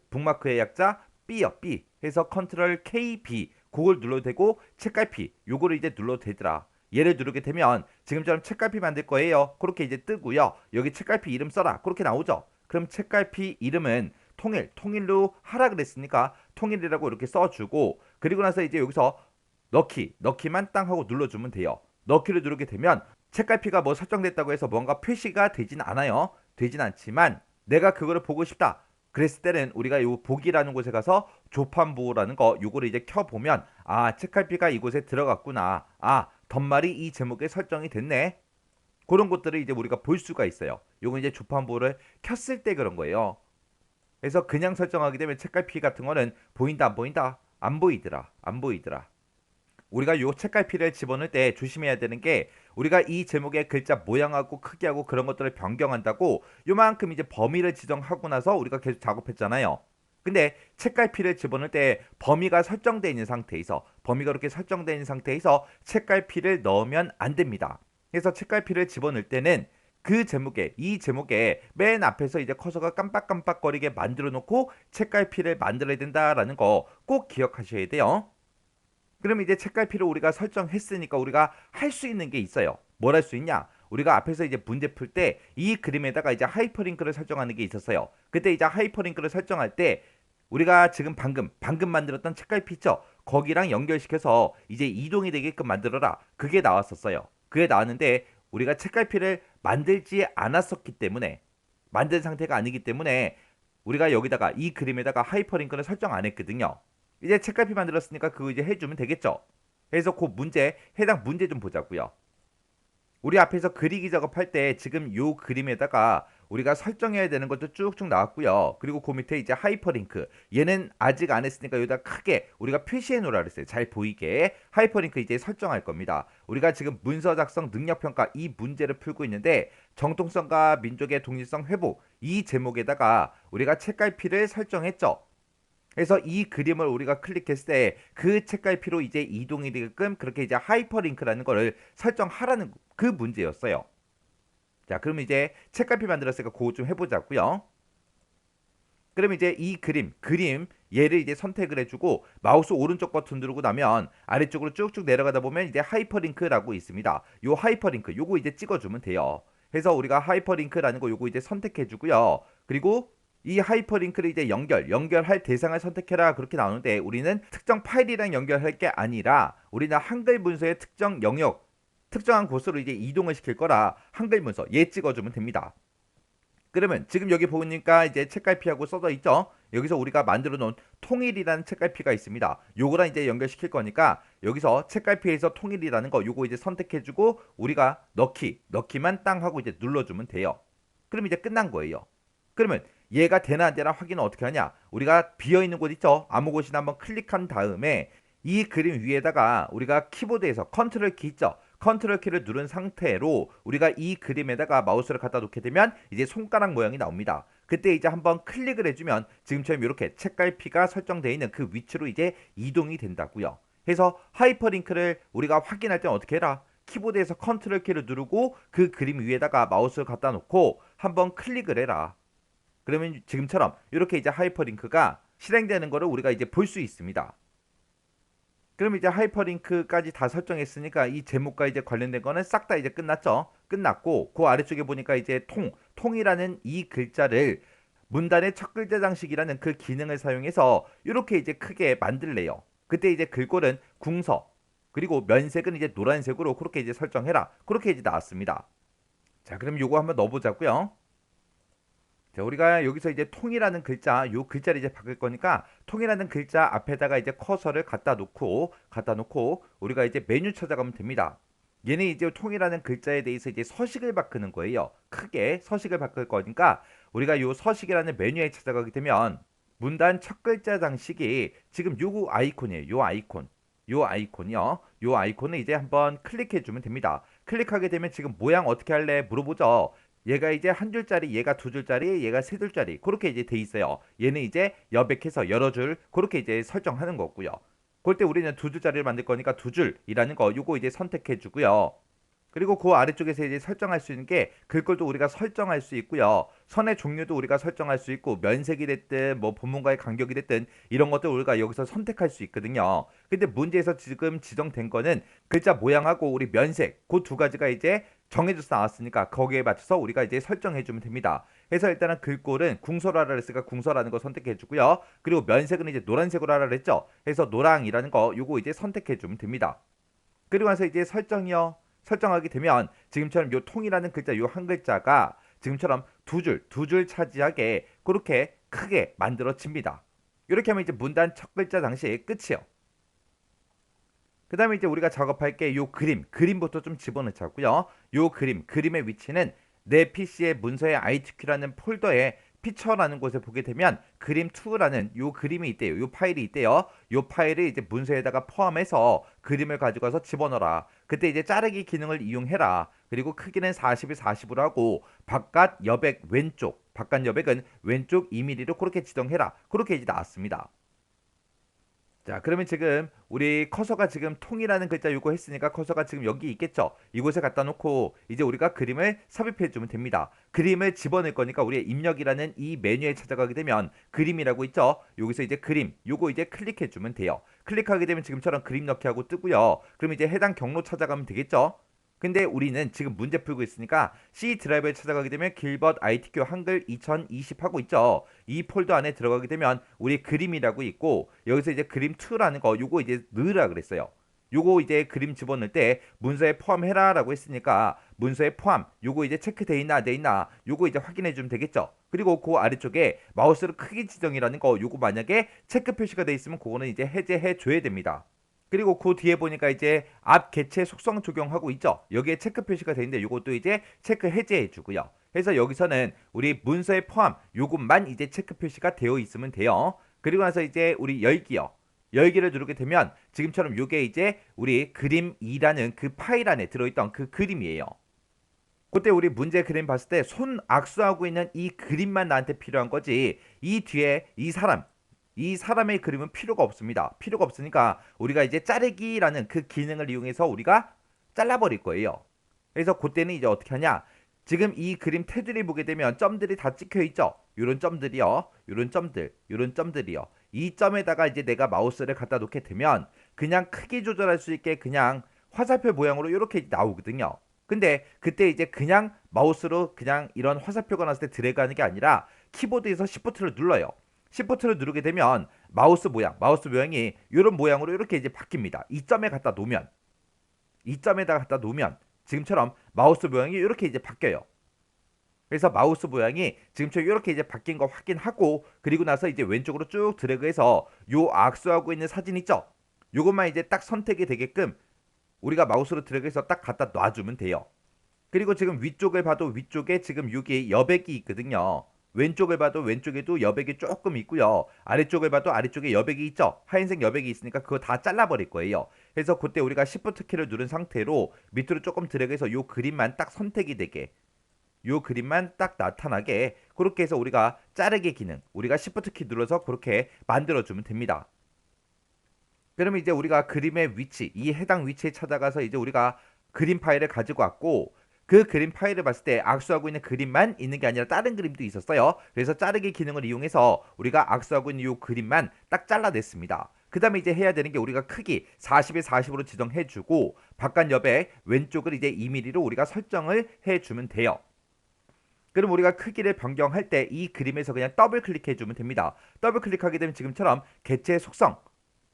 Speaker 1: 북마크의 약자 B요. B 해서 컨트롤 KB 그걸 눌러도 되고, 책갈피 요거를 이제 눌러도 되더라. 얘를 누르게 되면 지금처럼 책갈피 만들 거예요. 그렇게 이제 뜨고요. 여기 책갈피 이름 써라. 그렇게 나오죠. 그럼 책갈피 이름은 통일로 하라 그랬으니까 통일이라고 이렇게 써주고, 그리고 나서 이제 여기서 넣기만 땅 하고 눌러주면 돼요. 넣기를 누르게 되면 책갈피가 뭐 설정됐다고 해서 뭔가 표시가 되진 않아요. 되진 않지만 내가 그거를 보고 싶다. 그랬을 때는 우리가 요 보기라는 곳에 가서 조판부라는 거 요거를 이제 켜보면 아 책갈피가 이곳에 들어갔구나. 아 덧말이 이 제목에 설정이 됐네. 그런 것들을 이제 우리가 볼 수가 있어요. 요거 이제 조판부를 켰을 때 그런 거예요. 그래서 그냥 설정하게 되면 책갈피 같은 거는 보인다 안 보인다? 안 보이더라. 안 보이더라. 우리가 요 책갈피를 집어넣을 때 조심해야 되는 게 우리가 이 제목의 글자 모양하고 크기하고 그런 것들을 변경한다고 요만큼 이제 범위를 지정하고 나서 우리가 계속 작업했잖아요. 근데 책갈피를 집어넣을 때 범위가 설정되어 있는 상태에서 범위가 이렇게 설정되어 있는 상태에서 책갈피를 넣으면 안 됩니다. 그래서 책갈피를 집어넣을 때는 그 제목에 이 제목에 맨 앞에서 이제 커서가 깜빡깜빡거리게 만들어 놓고 책갈피를 만들어야 된다라는 거 꼭 기억하셔야 돼요. 그럼 이제 책갈피를 우리가 설정했으니까 우리가 할 수 있는 게 있어요. 뭘 할 수 있냐? 우리가 앞에서 이제 문제 풀 때 이 그림에다가 이제 하이퍼링크를 설정하는 게 있었어요. 그때 이제 하이퍼링크를 설정할 때 우리가 지금 방금 만들었던 책갈피 있죠? 거기랑 연결시켜서 이제 이동이 되게끔 만들어라. 그게 나왔었어요. 그게 나왔는데 우리가 책갈피를 만들지 않았었기 때문에 만든 상태가 아니기 때문에 우리가 여기다가 이 그림에다가 하이퍼링크를 설정 안 했거든요. 이제 책갈피 만들었으니까 그거 이제 해주면 되겠죠. 그래서 그 문제 해당 문제 좀 보자고요. 우리 앞에서 그리기 작업할 때 지금 요 그림에다가 우리가 설정해야 되는 것도 쭉쭉 나왔고요. 그리고 그 밑에 이제 하이퍼링크 얘는 아직 안 했으니까 여기다 크게 우리가 표시해 놓으라 그랬어요. 잘 보이게 하이퍼링크 이제 설정할 겁니다. 우리가 지금 문서 작성 능력 평가 이 문제를 풀고 있는데 정통성과 민족의 독립성 회복 이 제목에다가 우리가 책갈피를 설정했죠. 그래서 이 그림을 우리가 클릭했을 때 그 책갈피로 이제 이동이 되게끔 그렇게 이제 하이퍼링크라는 거를 설정하라는 그 문제였어요. 자, 그럼 이제 책갈피 만들었으니까 그거 좀 해보자고요. 그럼 이제 이 그림 얘를 이제 선택을 해주고 마우스 오른쪽 버튼 누르고 나면 아래쪽으로 쭉쭉 내려가다 보면 이제 하이퍼링크라고 있습니다. 요 하이퍼링크 요거 이제 찍어주면 돼요. 그래서 우리가 하이퍼링크라는 거 요거 이제 선택해주고요. 그리고 이 하이퍼링크를 이제 연결할 대상을 선택해라 그렇게 나오는데 우리는 특정 파일이랑 연결할 게 아니라 우리는 한글 문서의 특정 영역 특정한 곳으로 이제 이동을 시킬 거라 한글 문서 얘 찍어주면 됩니다. 그러면 지금 여기 보니까 이제 책갈피하고 써져 있죠. 여기서 우리가 만들어 놓은 통일이라는 책갈피가 있습니다. 요거랑 이제 연결시킬 거니까 여기서 책갈피에서 통일이라는 거 요거 이제 선택해주고 우리가 넣기만 땅 하고 이제 눌러주면 돼요. 그럼 이제 끝난 거예요. 그러면 얘가 되나 안 되나 확인은 어떻게 하냐? 우리가 비어있는 곳 있죠? 아무 곳이나 한번 클릭한 다음에 이 그림 위에다가 우리가 키보드에서 컨트롤 키 있죠? 컨트롤 키를 누른 상태로 우리가 이 그림에다가 마우스를 갖다 놓게 되면 이제 손가락 모양이 나옵니다. 그때 이제 한번 클릭을 해주면 지금처럼 이렇게 책갈피가 설정되어 있는 그 위치로 이제 이동이 된다고요. 그래서 하이퍼링크를 우리가 확인할 때는 어떻게 해라? 키보드에서 컨트롤 키를 누르고 그 그림 위에다가 마우스를 갖다 놓고 한번 클릭을 해라. 그러면 지금처럼 이렇게 이제 하이퍼링크가 실행되는 거를 우리가 이제 볼 수 있습니다. 그럼 이제 하이퍼링크까지 다 설정했으니까 이 제목과 이제 관련된 거는 싹 다 이제 끝났죠. 끝났고 그 아래쪽에 보니까 이제 통이라는 이 글자를 문단의 첫 글자 장식이라는 그 기능을 사용해서 이렇게 이제 크게 만들래요. 그때 이제 글꼴은 궁서 그리고 면색은 이제 노란색으로 그렇게 이제 설정해라. 그렇게 이제 나왔습니다. 자, 그럼 요거 한번 넣어보자고요. 자, 우리가 여기서 이제 통이라는 글자, 요 글자를 이제 바꿀 거니까 통이라는 글자 앞에다가 이제 커서를 갖다 놓고 우리가 이제 메뉴 찾아가면 됩니다. 얘는 이제 통이라는 글자에 대해서 이제 서식을 바꾸는 거예요. 크게 서식을 바꿀 거니까 우리가 요 서식이라는 메뉴에 찾아가게 되면 문단 첫 글자 장식이 지금 요 아이콘이에요. 요 아이콘이요. 요 아이콘을 이제 한번 클릭해 주면 됩니다. 클릭하게 되면 지금 모양 어떻게 할래 물어보죠. 얘가 이제 한 줄짜리, 얘가 두 줄짜리, 얘가 세 줄짜리 그렇게 이제 돼 있어요. 얘는 이제 여백해서 여러 줄 그렇게 이제 설정하는 거고요. 그럴 때 우리는 두 줄짜리를 만들 거니까 두 줄이라는 거 요거 이제 선택해 주고요. 그리고 그 아래쪽에서 이제 설정할 수 있는 게 글꼴도 우리가 설정할 수 있고요. 선의 종류도 우리가 설정할 수 있고 면색이 됐든 뭐 본문과의 간격이 됐든 이런 것도 우리가 여기서 선택할 수 있거든요. 근데 문제에서 지금 지정된 거는 글자 모양하고 우리 면색 그 두 가지가 이제 정해져서 나왔으니까 거기에 맞춰서 우리가 이제 설정해 주면 됩니다. 그래서 일단은 글꼴은 궁서로 하라 그랬으니까 궁서라는 거 선택해 주고요. 그리고 면색은 이제 노란색으로 하라 그랬죠. 그래서 노랑이라는 거 요거 이제 선택해 주면 됩니다. 그리고 나서 이제 설정하게 되면 지금처럼 요 통이라는 글자 요 한 글자가 지금처럼 두 줄 차지하게 그렇게 크게 만들어집니다. 이렇게 하면 이제 문단 첫 글자 당시에 끝이에요. 그 다음에 이제 우리가 작업할 게 요 그림부터 좀 집어넣자고요. 요 그림의 위치는 내 PC의 문서의 ITQ라는 폴더에 피처라는 곳에 보게 되면 그림2라는 요 그림이 있대요. 요 파일이 있대요. 요 파일을 이제 문서에다가 포함해서 그림을 가지고 와서 집어넣어라. 그때 이제 자르기 기능을 이용해라. 그리고 크기는 40에 40으로 하고 바깥 여백 왼쪽, 바깥 여백은 왼쪽 2mm로 그렇게 지정해라. 그렇게 이제 나왔습니다. 자, 그러면 지금 우리 커서가 지금 통이라는 글자 요거 했으니까 커서가 지금 여기 있겠죠. 이곳에 갖다 놓고 이제 우리가 그림을 삽입해 주면 됩니다. 그림을 집어넣을 거니까 우리의 입력이라는 이 메뉴에 찾아가게 되면 그림이라고 있죠. 여기서 이제 그림 요거 이제 클릭해 주면 돼요. 클릭하게 되면 지금처럼 그림 넣기 하고 뜨고요. 그럼 이제 해당 경로 찾아가면 되겠죠. 근데 우리는 지금 문제 풀고 있으니까 C 드라이브에 찾아가게 되면 길벗 ITQ 한글 2020 하고 있죠. 이 폴더 안에 들어가게 되면 우리 그림이라고 있고 여기서 이제 그림2라는 거 요거 이제 넣으라 그랬어요. 요거 이제 그림 집어넣을 때 문서에 포함해라 라고 했으니까 문서에 포함 요거 이제 체크돼 있나 안 돼 있나 요거 이제 확인해 주면 되겠죠. 그리고 그 아래쪽에 마우스로 크기 지정이라는 거 요거 만약에 체크 표시가 돼 있으면 그거는 이제 해제해 줘야 됩니다. 그리고 그 뒤에 보니까 이제 앞 개체 속성 적용하고 있죠. 여기에 체크 표시가 되어 있는데 이것도 이제 체크 해제해 주고요. 그래서 여기서는 우리 문서에 포함 요것만 이제 체크 표시가 되어 있으면 돼요. 그리고 나서 이제 우리 열기요. 열기를 누르게 되면 지금처럼 요게 이제 우리 그림2라는 그 파일 안에 들어있던 그 그림이에요. 그때 우리 문제 그림 봤을 때 손 악수하고 있는 이 그림만 나한테 필요한 거지 이 뒤에 이 사람의 그림은 필요가 없습니다. 필요가 없으니까 우리가 이제 자르기라는 그 기능을 이용해서 우리가 잘라버릴 거예요. 그래서 그때는 이제 어떻게 하냐? 지금 이 그림 테두리 보게 되면 점들이 다 찍혀 있죠. 요런 점들이요. 요런 점들이요. 이 점에다가 이제 내가 마우스를 갖다 놓게 되면 그냥 크기 조절할 수 있게 그냥 화살표 모양으로 이렇게 나오거든요. 근데 그때 이제 그냥 마우스로 그냥 이런 화살표가 나왔을 때 드래그하는 게 아니라 키보드에서 Shift를 눌러요. Shift를 누르게 되면 마우스 모양이 이런 모양으로 이렇게 이제 바뀝니다. 이 점에 갖다 놓으면 이 점에다가 갖다 놓으면 지금처럼 마우스 모양이 이렇게 이제 바뀌어요. 그래서 마우스 모양이 지금처럼 이렇게 이제 바뀐 거 확인하고 그리고 나서 이제 왼쪽으로 쭉 드래그해서 요 악수하고 있는 사진 있죠? 요것만 이제 딱 선택이 되게끔 우리가 마우스로 드래그해서 딱 갖다 놔주면 돼요. 그리고 지금 위쪽을 봐도 위쪽에 지금 여기 여백이 있거든요. 왼쪽을 봐도 왼쪽에도 여백이 조금 있고요. 아래쪽을 봐도 아래쪽에 여백이 있죠. 하얀색 여백이 있으니까 그거 다 잘라버릴 거예요. 그래서 그때 우리가 Shift 키를 누른 상태로 밑으로 조금 드래그해서 요 그림만 딱 선택이 되게 요 그림만 딱 나타나게 그렇게 해서 우리가 자르기 기능 우리가 Shift 키 눌러서 그렇게 만들어주면 됩니다. 그러면 이제 우리가 그림의 위치 이 해당 위치에 찾아가서 이제 우리가 그림 파일을 가지고 왔고 그 그림 파일을 봤을 때 악수하고 있는 그림만 있는 게 아니라 다른 그림도 있었어요. 그래서 자르기 기능을 이용해서 우리가 악수하고 있는 이 그림만 딱 잘라냈습니다. 그 다음에 이제 해야 되는 게 우리가 크기 40에 40으로 지정해주고 바깥 옆에 왼쪽을 이제 2mm로 우리가 설정을 해주면 돼요. 그럼 우리가 크기를 변경할 때 이 그림에서 그냥 더블 클릭해주면 됩니다. 더블 클릭하게 되면 지금처럼 개체 속성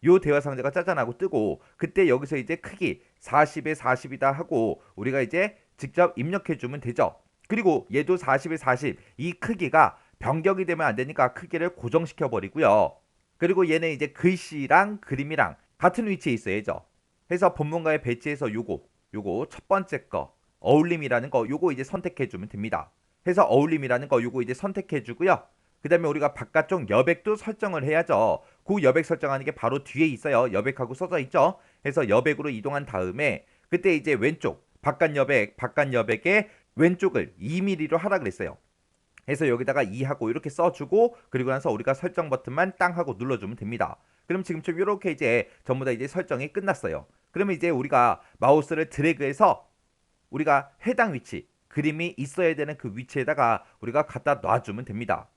Speaker 1: 요 대화 상자가 짜잔하고 뜨고 그때 여기서 이제 크기 40에 40이다 하고 우리가 이제 직접 입력해 주면 되죠. 그리고 얘도 40에 40 이 크기가 변경이 되면 안 되니까 크기를 고정시켜 버리고요. 그리고 얘는 이제 글씨랑 그림이랑 같은 위치에 있어야죠. 해서 본문가에 배치해서 요거 첫 번째 거 어울림이라는 거 요거 이제 선택해 주면 됩니다. 해서 어울림이라는 거 요거 이제 선택해 주고요. 그 다음에 우리가 바깥쪽 여백도 설정을 해야죠. 그 여백 설정하는 게 바로 뒤에 있어요. 여백하고 써져 있죠. 해서 여백으로 이동한 다음에 그때 이제 왼쪽 바깥 여백의 왼쪽을 2mm로 하라 그랬어요. 해서 여기다가 2하고 이렇게 써주고 그리고 나서 우리가 설정 버튼만 땅 하고 눌러주면 됩니다. 그럼 지금처럼 이렇게 이제 전부 다 이제 설정이 끝났어요. 그러면 이제 우리가 마우스를 드래그해서 우리가 해당 위치 그림이 있어야 되는 그 위치에다가 우리가 갖다 놔주면 됩니다.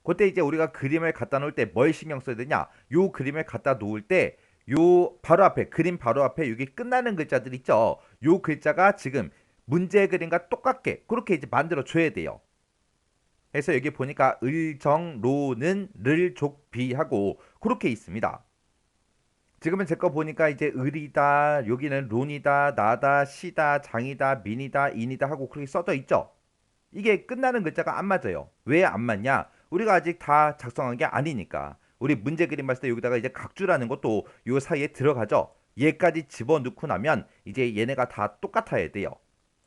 Speaker 1: 그때 이제 우리가 그림을 갖다 놓을 때 뭘 신경 써야 되냐? 요 그림을 갖다 놓을 때 요 바로 앞에 그림 바로 앞에 여기 끝나는 글자들 있죠. 요 글자가 지금 문제 그림과 똑같게 그렇게 이제 만들어 줘야 돼요. 해서 여기 보니까 을정로는 를족비하고 그렇게 있습니다. 지금은 제 거 보니까 이제 을이다, 여기는 론이다, 나다, 시다, 장이다, 민이다, 인이다 하고 그렇게 써져 있죠. 이게 끝나는 글자가 안 맞아요. 왜 안 맞냐? 우리가 아직 다 작성한 게 아니니까. 우리 문제 그림 봤을 때 여기다가 이제 각주라는 것도 요 사이에 들어가죠. 얘까지 집어넣고 나면 이제 얘네가 다 똑같아야 돼요.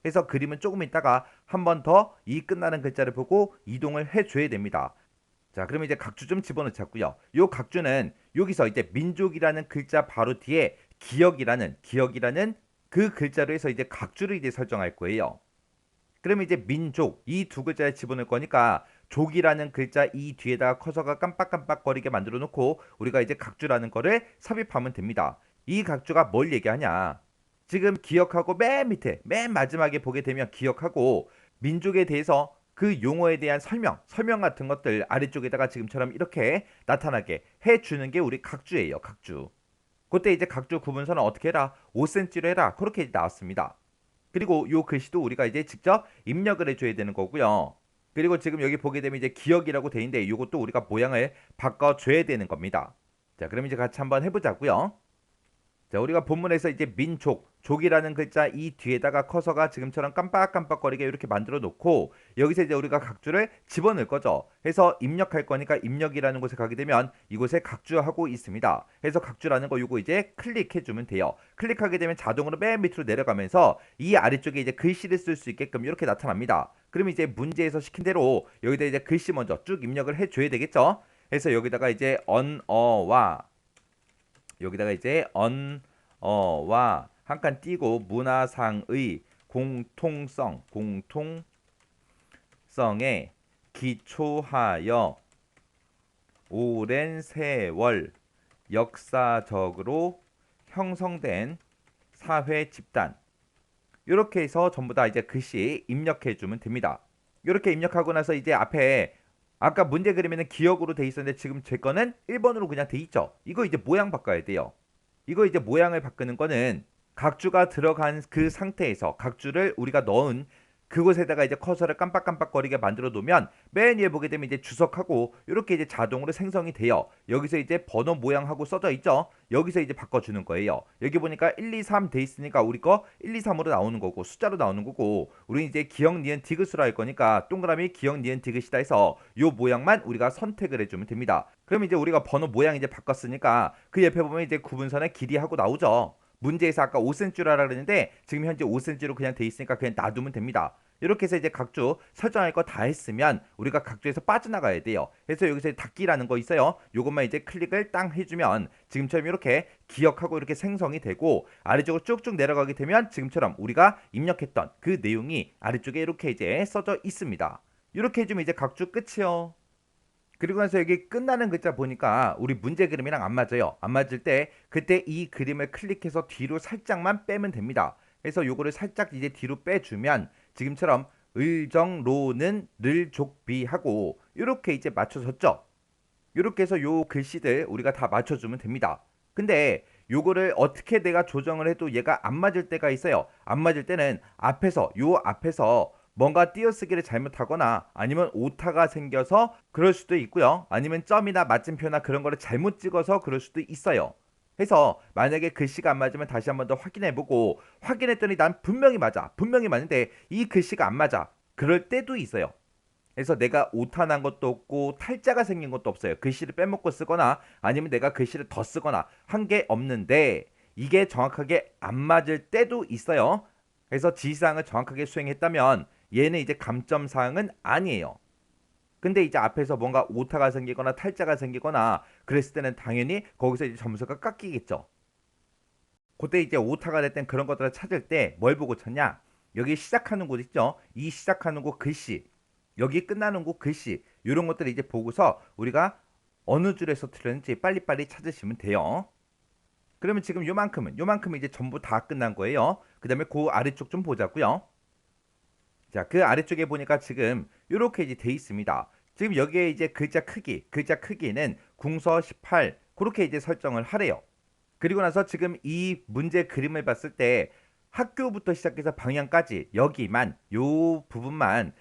Speaker 1: 그래서 그림은 조금 있다가 한 번 더 이 끝나는 글자를 보고 이동을 해줘야 됩니다. 자, 그러면 이제 각주 좀 집어넣자고요. 요 각주는 여기서 이제 민족이라는 글자 바로 뒤에 기억이라는 그 글자로 해서 이제 각주를 이제 설정할 거예요. 그러면 이제 민족 이 두 글자에 집어넣을 거니까 족이라는 글자 이 뒤에다가 커서가 깜빡깜빡거리게 만들어 놓고 우리가 이제 각주라는 거를 삽입하면 됩니다. 이 각주가 뭘 얘기하냐? 지금 기억하고 맨 밑에 맨 마지막에 보게 되면 기억하고 민족에 대해서 그 용어에 대한 설명 같은 것들 아래쪽에다가 지금처럼 이렇게 나타나게 해주는 게 우리 각주예요. 각주. 그때 이제 각주 구분선은 어떻게 해라? 5cm로 해라. 그렇게 나왔습니다. 그리고 요 글씨도 우리가 이제 직접 입력을 해줘야 되는 거고요. 그리고 지금 여기 보게 되면 이제 기억이라고 돼 있는데 이것도 우리가 모양을 바꿔줘야 되는 겁니다. 자, 그럼 이제 같이 한번 해보자고요. 자, 우리가 본문에서 이제 족이라는 글자 이 뒤에다가 커서가 지금처럼 깜빡깜빡거리게 이렇게 만들어 놓고 여기서 이제 우리가 각주를 집어넣을 거죠. 해서 입력할 거니까 입력이라는 곳에 가게 되면 이곳에 각주하고 있습니다. 해서 각주라는 거 요거 이제 클릭해 주면 돼요. 클릭하게 되면 자동으로 맨 밑으로 내려가면서 이 아래쪽에 이제 글씨를 쓸 수 있게끔 이렇게 나타납니다. 그러면 이제 문제에서 시킨 대로 여기다 이제 글씨 먼저 쭉 입력을 해 줘야 되겠죠. 해서 여기다가 이제 여기다가 이제 언어와 한 칸 띄고 문화상의 공통성에 기초하여 오랜 세월 역사적으로 형성된 사회 집단 이렇게 해서 전부 다 이제 글씨 입력해 주면 됩니다. 이렇게 입력하고 나서 이제 앞에 아까 문제 그림에는 기억으로 돼 있었는데 지금 제 거는 1번으로 그냥 돼 있죠. 이거 이제 모양 바꿔야 돼요. 이거 이제 모양을 바꾸는 거는 각주가 들어간 그 상태에서 각주를 우리가 넣은 그곳에다가 이제 커서를 깜빡깜빡거리게 만들어 놓으면 맨 위에 보게 되면 이제 주석하고 이렇게 이제 자동으로 생성이 돼요. 여기서 이제 번호 모양하고 써져 있죠. 여기서 이제 바꿔주는 거예요. 여기 보니까 1, 2, 3 돼 있으니까 우리 거 1, 2, 3으로 나오는 거고 숫자로 나오는 거고 우리 이제 기억 니은 디귿으로 할 거니까 동그라미 기억 니은 디귿이다 해서 요 모양만 우리가 선택을 해주면 됩니다. 그럼 이제 우리가 번호 모양 이제 바꿨으니까 그 옆에 보면 이제 구분선의 길이하고 나오죠. 문제에서 아까 5cm로 하라 그랬는데 지금 현재 5cm로 그냥 돼 있으니까 그냥 놔두면 됩니다. 이렇게 해서 이제 각주 설정할 거 다 했으면 우리가 각주에서 빠져나가야 돼요. 그래서 여기서 닫기라는 거 있어요. 요것만 이제 클릭을 땅 해주면 지금처럼 이렇게 기억하고 이렇게 생성이 되고 아래쪽으로 쭉쭉 내려가게 되면 지금처럼 우리가 입력했던 그 내용이 아래쪽에 이렇게 이제 써져 있습니다. 이렇게 해주면 이제 각주 끝이요. 그리고 나서 여기 끝나는 글자 보니까 우리 문제 그림이랑 안 맞아요. 안 맞을 때 그때 이 그림을 클릭해서 뒤로 살짝만 빼면 됩니다. 그래서 요거를 살짝 이제 뒤로 빼주면 지금처럼 의정로는 늘족비하고 이렇게 이제 맞춰졌죠. 이렇게 해서 요 글씨들 우리가 다 맞춰주면 됩니다. 근데 요거를 어떻게 내가 조정을 해도 얘가 안 맞을 때가 있어요. 안 맞을 때는 앞에서 뭔가 띄어쓰기를 잘못하거나 아니면 오타가 생겨서 그럴 수도 있고요. 아니면 점이나 맞춤표나 그런 거를 잘못 찍어서 그럴 수도 있어요. 해서 만약에 글씨가 안 맞으면 다시 한 번 더 확인해보고 확인했더니 난 분명히 맞아. 분명히 맞는데 이 글씨가 안 맞아. 그럴 때도 있어요. 그래서 내가 오타 난 것도 없고 탈자가 생긴 것도 없어요. 글씨를 빼먹고 쓰거나 아니면 내가 글씨를 더 쓰거나 한 게 없는데 이게 정확하게 안 맞을 때도 있어요. 그래서 지시사항을 정확하게 수행했다면 얘는 이제 감점사항은 아니에요. 근데 이제 앞에서 뭔가 오타가 생기거나 탈자가 생기거나 그랬을 때는 당연히 거기서 이제 점수가 깎이겠죠. 그때 이제 오타가 됐던 그런 것들을 찾을 때 뭘 보고 찾냐? 여기 시작하는 곳 있죠? 이 시작하는 곳 글씨, 여기 끝나는 곳 글씨, 이런 것들을 이제 보고서 우리가 어느 줄에서 틀렸는지 빨리빨리 찾으시면 돼요. 그러면 지금 요만큼은 이제 전부 다 끝난 거예요. 그 다음에 그 아래쪽 좀 보자고요. 자, 그 아래쪽에 보니까 지금 이렇게 이제 돼 있습니다. 지금 여기에 이제 글자 크기는 궁서 18 그렇게 이제 설정을 하래요. 그리고 나서 지금 이 문제 그림을 봤을 때 학교부터 시작해서 방향까지 여기만 요 부분만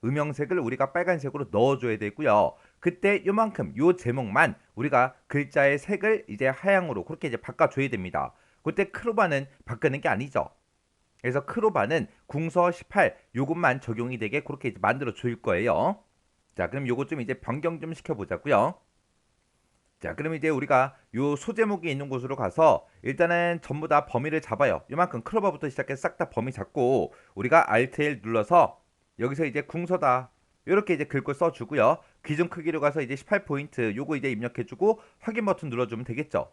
Speaker 1: 음영색을 우리가 빨간색으로 넣어줘야 되고요. 그때 요만큼 요 제목만 우리가 글자의 색을 이제 하향으로 그렇게 이제 바꿔줘야 됩니다. 그때 크로바는 바꾸는 게 아니죠. 그래서 크로바는 궁서 18 요것만 적용이 되게 그렇게 이제 만들어 줄 거예요. 자, 그럼 요거 좀 이제 변경 좀 시켜보자고요. 자, 그럼 이제 우리가 요 소제목이 있는 곳으로 가서 일단은 전부 다 범위를 잡아요. 요만큼 클로버부터 시작해서 싹 다 범위 잡고 우리가 Alt L 눌러서 여기서 이제 궁서다 요렇게 이제 긁고 써주고요. 기준 크기로 가서 이제 18포인트 요거 이제 입력해주고 확인 버튼 눌러주면 되겠죠.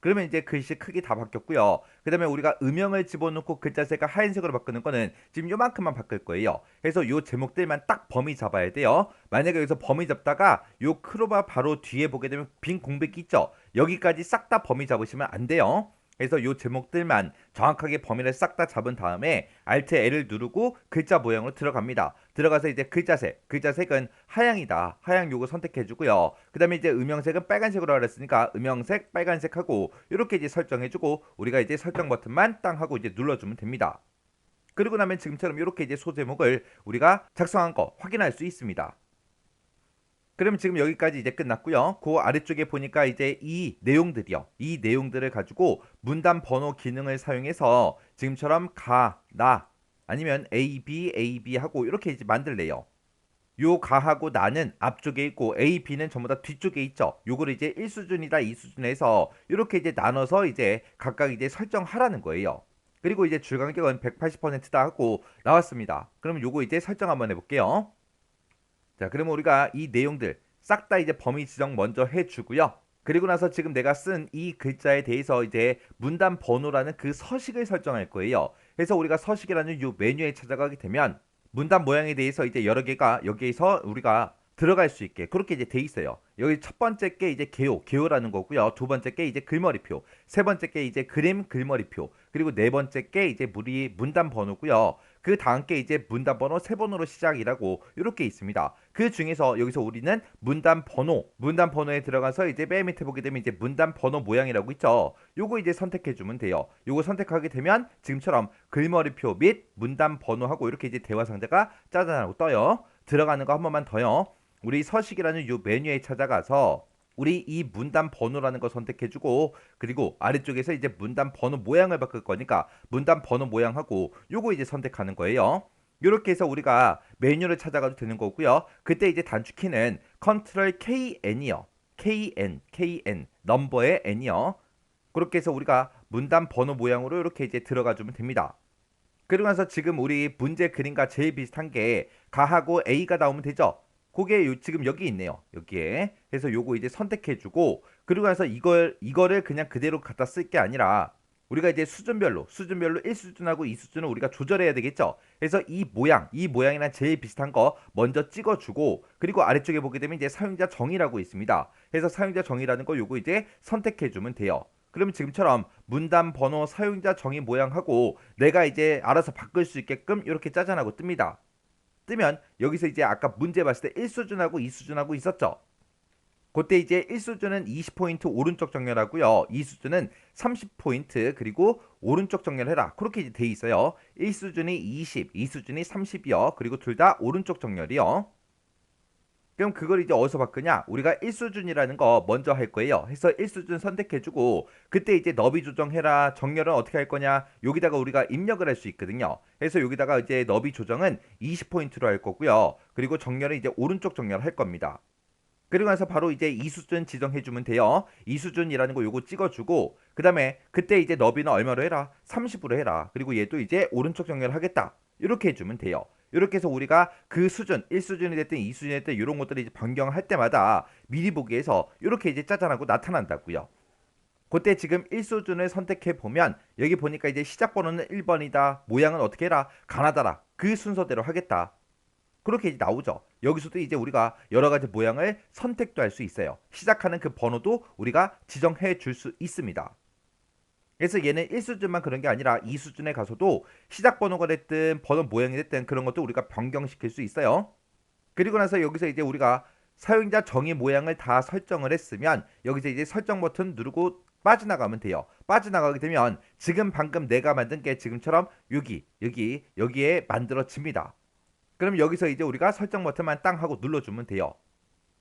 Speaker 1: 그러면 이제 글씨 크기 다 바뀌었고요. 그 다음에 우리가 음영을 집어넣고 글자 색깔 하얀색으로 바꾸는 거는 지금 요만큼만 바꿀 거예요. 그래서 요 제목들만 딱 범위 잡아야 돼요. 만약에 여기서 범위 잡다가 요 크로바 바로 뒤에 보게 되면 빈 공백이 있죠. 여기까지 싹 다 범위 잡으시면 안 돼요. 그래서 요 제목들만 정확하게 범위를 싹 다 잡은 다음에 Alt L을 누르고 글자 모양으로 들어갑니다. 들어가서 이제 글자색은 하향이다. 하향 요거 선택해 주고요. 그 다음에 이제 음영색은 빨간색으로 하랬으니까 음영색 빨간색하고 이렇게 이제 설정해 주고 우리가 이제 설정 버튼만 땅 하고 이제 눌러주면 됩니다. 그리고 나면 지금처럼 이렇게 이제 소제목을 우리가 작성한 거 확인할 수 있습니다. 그럼 지금 여기까지 이제 끝났고요. 그 아래쪽에 보니까 이제 이 내용들이요. 이 내용들을 가지고 문단 번호 기능을 사용해서 지금처럼 가, 나 아니면 A, B 하고 이렇게 이제 만들래요. 요 가하고 나는 앞쪽에 있고 A, B는 전부 다 뒤쪽에 있죠. 요거를 이제 1수준이다 2수준에서 이렇게 이제 나눠서 이제 각각 이제 설정하라는 거예요. 그리고 이제 줄 간격은 180%다 하고 나왔습니다. 그럼 요거 이제 설정 한번 해볼게요. 자, 그러면 우리가 이 내용들 싹 다 이제 범위 지정 먼저 해주고요. 그리고 나서 지금 내가 쓴 이 글자에 대해서 이제 문단 번호라는 그 서식을 설정할 거예요. 그래서 우리가 서식이라는 이 메뉴에 찾아가게 되면 문단 모양에 대해서 이제 여러 개가 여기에서 우리가 들어갈 수 있게 그렇게 이제 돼 있어요. 여기 첫 번째 게 이제 개요라는 거고요. 두 번째 게 이제 글머리표, 세 번째 게 이제 그림 글머리표, 그리고 네 번째 게 이제 문단 번호고요. 그 다음 게 이제 문단 번호 세 번호로 시작이라고 이렇게 있습니다. 그 중에서 여기서 우리는 문단 번호에 들어가서 이제 맨 밑에 보게 되면 이제 문단 번호 모양이라고 있죠. 요거 이제 선택해 주면 돼요. 요거 선택하게 되면 지금처럼 글머리표 및 문단 번호하고 이렇게 이제 대화 상자가 짜잔하고 떠요. 들어가는 거 한 번만 더요. 우리 서식이라는 요 메뉴에 찾아가서 우리 이 문단 번호라는 거 선택해주고 그리고 아래쪽에서 이제 문단 번호 모양을 바꿀 거니까 문단 번호 모양하고 요거 이제 선택하는 거예요. 이렇게 해서 우리가 메뉴를 찾아가도 되는 거고요. 그때 이제 단축키는 컨트롤 KN이요. KN 넘버의 N이요. 그렇게 해서 우리가 문단 번호 모양으로 이렇게 이제 들어가 주면 됩니다. 그러고 나서 지금 우리 문제 그림과 제일 비슷한 게 가하고 A가 나오면 되죠. 그게 지금 여기 있네요. 여기에. 그래서 요거 이제 선택해주고 그리고 나서 이거를 그냥 그대로 갖다 쓸 게 아니라 우리가 이제 수준별로 1수준하고 2수준을 우리가 조절해야 되겠죠. 그래서 이 모양이랑 제일 비슷한 거 먼저 찍어주고 그리고 아래쪽에 보게 되면 이제 사용자 정의라고 있습니다. 그래서 사용자 정의라는 거 요거 이제 선택해주면 돼요. 그러면 지금처럼 문단 번호 사용자 정의 모양하고 내가 이제 알아서 바꿀 수 있게끔 이렇게 짜잔하고 뜹니다. 뜨면 여기서 이제 아까 문제 봤을 때 1수준하고 2수준하고 있었죠. 그때 이제 1수준은 20포인트 오른쪽 정렬하고요. 2수준은 30포인트 그리고 오른쪽 정렬해라. 그렇게 이제 돼 있어요. 1수준이 20, 2수준이 30이요. 그리고 둘 다 오른쪽 정렬이요. 그럼 그걸 이제 어디서 바꾸냐? 우리가 1수준이라는 거 먼저 할 거예요. 해서 1수준 선택해주고 그때 이제 너비 조정해라. 정렬은 어떻게 할 거냐? 여기다가 우리가 입력을 할 수 있거든요. 그래서 여기다가 이제 너비 조정은 20포인트로 할 거고요. 그리고 정렬은 이제 오른쪽 정렬 할 겁니다. 그리고 나서 바로 이제 2수준 지정해주면 돼요. 2수준이라는 거 요거 찍어주고 그 다음에 그때 이제 너비는 얼마로 해라? 30으로 해라. 그리고 얘도 이제 오른쪽 정렬 하겠다. 이렇게 해주면 돼요. 이렇게 해서 우리가 그 수준 1수준이 됐든 2수준이 됐든 이런 것들을 이제 변경할 때마다 미리 보기에서 이렇게 이제 짜잔하고 나타난다고요. 그때 지금 1수준을 선택해 보면 여기 보니까 이제 시작 번호는 1번이다. 모양은 어떻게 해라? 가나다라. 그 순서대로 하겠다. 그렇게 이제 나오죠. 여기서도 이제 우리가 여러 가지 모양을 선택도 할 수 있어요. 시작하는 그 번호도 우리가 지정해 줄 수 있습니다. 그래서 얘는 1수준만 그런 게 아니라 2수준에 가서도 시작 번호가 됐든 번호 모양이 됐든 그런 것도 우리가 변경시킬 수 있어요. 그리고 나서 여기서 이제 우리가 사용자 정의 모양을 다 설정을 했으면 여기서 이제 설정 버튼 누르고 빠져나가면 돼요. 빠져나가게 되면 지금 방금 내가 만든 게 지금처럼 여기에 만들어집니다. 그럼 여기서 이제 우리가 설정 버튼만 땅 하고 눌러주면 돼요.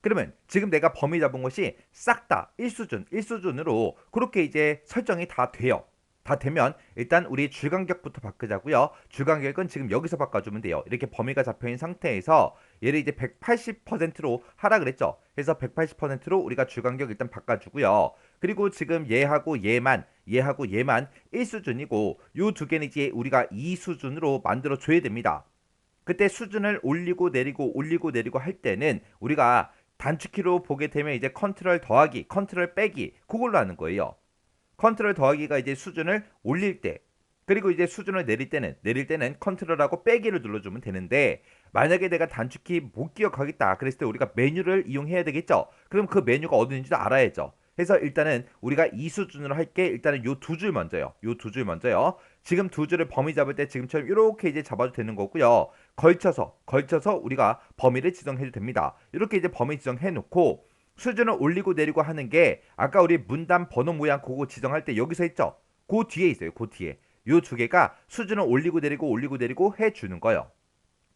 Speaker 1: 그러면 지금 내가 범위 잡은 것이 싹 다 1수준으로 그렇게 이제 설정이 다 돼요. 다 되면 일단 우리 줄간격부터 바꾸자고요. 줄간격은 지금 여기서 바꿔주면 돼요. 이렇게 범위가 잡혀있는 상태에서 얘를 이제 180%로 하라 그랬죠. 그래서 180%로 우리가 줄간격 일단 바꿔주고요. 그리고 지금 얘하고 얘만 1수준이고 요 두 개는 이제 우리가 2수준으로 만들어 줘야 됩니다. 그때 수준을 올리고 내리고 할 때는 우리가 단축키로 보게 되면 이제 컨트롤 더하기, 컨트롤 빼기 그걸로 하는 거예요. 컨트롤 더하기가 이제 수준을 올릴 때, 그리고 이제 수준을 내릴 때는 컨트롤하고 빼기를 눌러주면 되는데, 만약에 내가 단축키 못 기억하겠다 그랬을 때 우리가 메뉴를 이용해야 되겠죠. 그럼 그 메뉴가 어딘지도 알아야죠. 그래서 일단은 우리가 이 수준으로 할게. 일단은 요 두 줄 먼저요. 요 두 줄 먼저요. 지금 두 줄을 범위 잡을 때 지금처럼 이렇게 이제 잡아도 되는 거고요. 걸쳐서 우리가 범위를 지정해도 됩니다. 이렇게 이제 범위 지정해 놓고 수준을 올리고 내리고 하는 게 아까 우리 문단 번호 모양 그거 지정할 때 여기서 했죠. 그 뒤에 있어요. 그 뒤에. 요 두 개가 수준을 올리고 내리고 해 주는 거예요.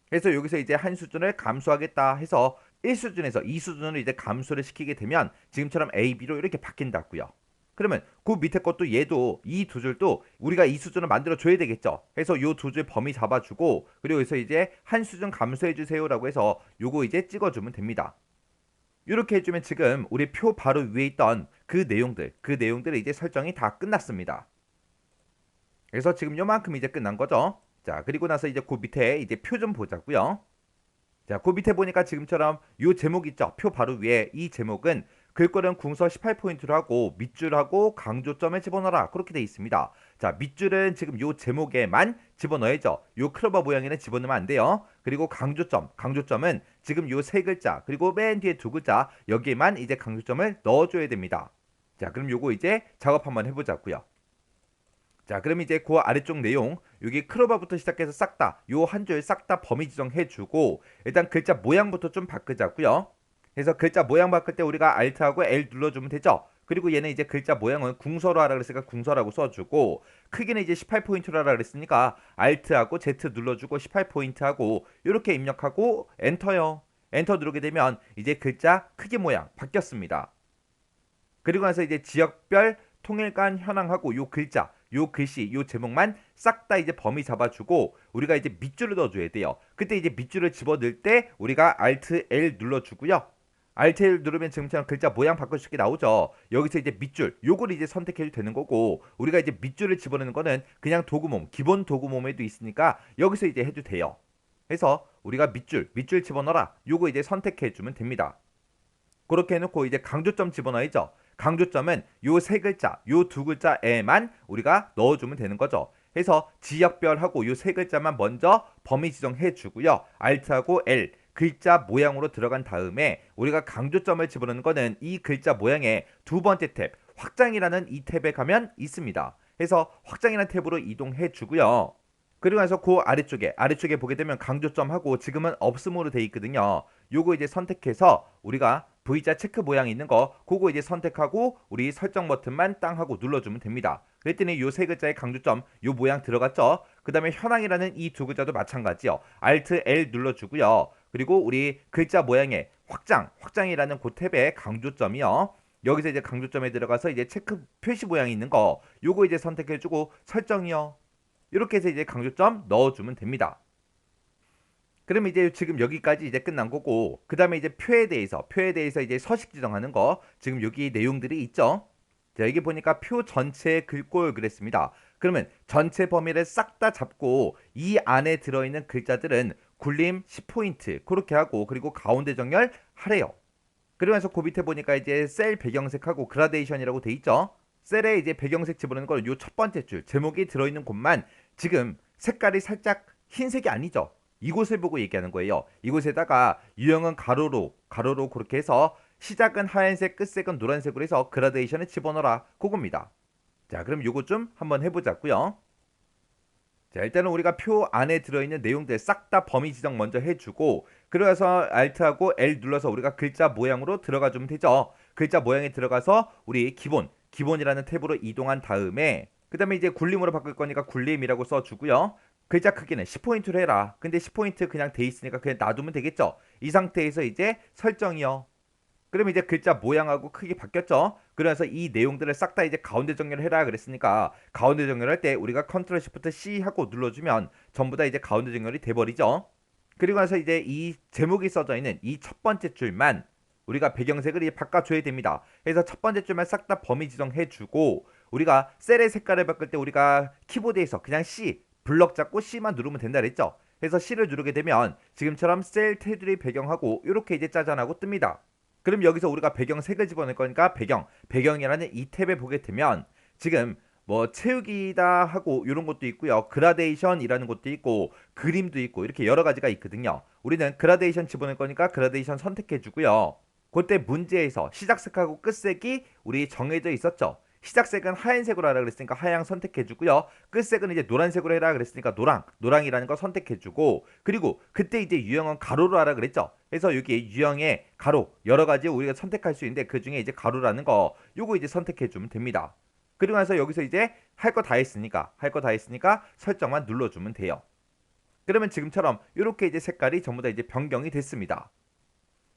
Speaker 1: 그래서 여기서 이제 한 수준을 감소하겠다 해서 1수준에서 2수준으로 이제 감소를 시키게 되면 지금처럼 A, B로 이렇게 바뀐다고요. 그러면 그 밑에 것도 얘도 이 두 줄도 우리가 이 수준을 만들어 줘야 되겠죠. 그래서 요 두 줄 범위 잡아주고 그리고 여기서 이제 한 수준 감소해 주세요라고 해서 요거 이제 찍어주면 됩니다. 이렇게 해주면 지금 우리 표 바로 위에 있던 그 내용들이 이제 설정이 다 끝났습니다. 그래서 지금 요만큼 이제 끝난 거죠. 자, 그리고 나서 이제 그 밑에 이제 표 좀 보자고요. 자, 그 밑에 보니까 지금처럼 요 제목 있죠? 표 바로 위에 이 제목은 글꼴은 궁서 18포인트로 하고 밑줄하고 강조점에 집어넣어라 그렇게 돼 있습니다. 자, 밑줄은 지금 요 제목에만 집어넣어야죠. 요 클로버 모양에는 집어넣으면 안 돼요. 그리고 강조점은 지금 요 세 글자 그리고 맨 뒤에 두 글자 여기에만 이제 강조점을 넣어줘야 됩니다. 자, 그럼 요거 이제 작업 한번 해보자고요. 자, 그럼 이제 그 아래쪽 내용 여기 크로바부터 시작해서 싹 다 요 한 줄 싹 다 범위 지정해주고 일단 글자 모양부터 좀 바꾸자고요. 그래서 글자 모양 바꿀 때 우리가 Alt하고 L 눌러주면 되죠. 그리고 얘는 이제 글자 모양은 궁서로 하라 그랬으니까 궁서라고 써주고 크기는 이제 18포인트로 하라 그랬으니까 Alt하고 Z 눌러주고 18포인트 하고 이렇게 입력하고 엔터요. 엔터 누르게 되면 이제 글자 크기 모양 바뀌었습니다. 그리고 나서 이제 지역별 통일간 현황하고 요 글자 요 글씨 요 제목만 싹 다 이제 범위 잡아주고 우리가 이제 밑줄을 넣어줘야 돼요. 그때 이제 밑줄을 집어넣을 때 우리가 Alt L 눌러주고요. Alt L 누르면 지금처럼 글자 모양 바꿀 수 있게 나오죠. 여기서 이제 밑줄 요걸 이제 선택해도 되는 거고 우리가 이제 밑줄을 집어넣는 거는 그냥 도구몸 기본 도구몸에도 있으니까 여기서 이제 해도 돼요. 그래서 우리가 밑줄 집어넣어라 요거 이제 선택해주면 됩니다. 그렇게 해놓고 이제 강조점 집어넣어야죠. 강조점은 요 세 글자, 요 두 글자에만 우리가 넣어주면 되는 거죠. 해서 지역별하고 요 세 글자만 먼저 범위 지정해 주고요. Alt하고 L 글자 모양으로 들어간 다음에 우리가 강조점을 집어넣는 거는 이 글자 모양의 두 번째 탭 확장이라는 이 탭에 가면 있습니다. 해서 확장이라는 탭으로 이동해 주고요. 그리고 나서 그 아래쪽에 보게 되면 강조점하고 지금은 없음으로 돼 있거든요. 요거 이제 선택해서 우리가 V자 체크 모양 있는 거 그거 이제 선택하고 우리 설정 버튼만 땅 하고 눌러주면 됩니다. 그랬더니 요 세 글자의 강조점 요 모양 들어갔죠. 그 다음에 현황이라는 이 두 글자도 마찬가지요. Alt L 눌러주고요. 그리고 우리 글자 모양의 확장이라는 그 탭의 강조점이요. 여기서 이제 강조점에 들어가서 이제 체크 표시 모양이 있는 거 요거 이제 선택해주고 설정이요. 이렇게 해서 이제 강조점 넣어주면 됩니다. 그럼 이제 지금 여기까지 이제 끝난 거고 그 다음에 이제 표에 대해서 이제 서식 지정하는 거 지금 여기 내용들이 있죠. 자, 여기 보니까 표 전체 글꼴 그랬습니다. 그러면 전체 범위를 싹 다 잡고 이 안에 들어있는 글자들은 굴림 10포인트 그렇게 하고 그리고 가운데 정렬 하래요. 그러면서 그 밑에 보니까 이제 셀 배경색하고 그라데이션이라고 돼 있죠. 셀에 이제 배경색 집어넣는 걸 요 첫 번째 줄 제목이 들어있는 곳만 지금 색깔이 살짝 흰색이 아니죠. 이곳을 보고 얘기하는 거예요. 이곳에다가 유형은 가로로 그렇게 해서 시작은 하얀색 끝색은 노란색으로 해서 그라데이션을 집어넣어라 그겁니다. 자, 그럼 요거 좀 한번 해보자고요. 자, 일단은 우리가 표 안에 들어있는 내용들 싹 다 범위 지정 먼저 해주고 그래서 Alt하고 L 눌러서 우리가 글자 모양으로 들어가 주면 되죠. 글자 모양에 들어가서 우리 기본이라는 탭으로 이동한 다음에 그 다음에 이제 굴림으로 바꿀 거니까 굴림이라고 써주고요. 글자 크기는 10포인트로 해라. 근데 10포인트 그냥 돼 있으니까 그냥 놔두면 되겠죠. 이 상태에서 이제 설정이요. 그럼 이제 글자 모양하고 크기 바뀌었죠. 그래서 이 내용들을 싹 다 이제 가운데 정렬을 해라 그랬으니까 가운데 정렬할 때 우리가 컨트롤 시프트 C 하고 눌러주면 전부 다 이제 가운데 정렬이 돼버리죠. 그리고 나서 이제 이 제목이 써져 있는 이 첫 번째 줄만 우리가 배경색을 바꿔줘야 됩니다. 그래서 첫 번째 줄만 싹 다 범위 지정해주고 우리가 셀의 색깔을 바꿀 때 우리가 키보드에서 그냥 C 블럭 잡고 C만 누르면 된다 그랬죠. 그래서 C를 누르게 되면 지금처럼 셀 테두리 배경하고 이렇게 이제 짜잔하고 뜹니다. 그럼 여기서 우리가 배경색을 집어넣을 거니까 배경이라는 이 탭에 보게 되면 지금 뭐 채우기다 하고 이런 것도 있고요. 그라데이션이라는 것도 있고 그림도 있고 이렇게 여러 가지가 있거든요. 우리는 그라데이션 집어넣을 거니까 그라데이션 선택해 주고요. 그때 문제에서 시작색하고 끝색이 우리 정해져 있었죠. 시작색은 하얀색으로 하라 그랬으니까 하양 선택해 주고요. 끝색은 이제 노란색으로 해라 그랬으니까 노랑이라는 거 선택해 주고 그리고 그때 이제 유형은 가로로 하라 그랬죠. 그래서 여기 유형의 가로 여러 가지 우리가 선택할 수 있는데 그 중에 이제 가로라는 거 요거 이제 선택해 주면 됩니다. 그리고 나서 여기서 이제 할 거 다 했으니까 설정만 눌러주면 돼요. 그러면 지금처럼 이렇게 이제 색깔이 전부 다 이제 변경이 됐습니다.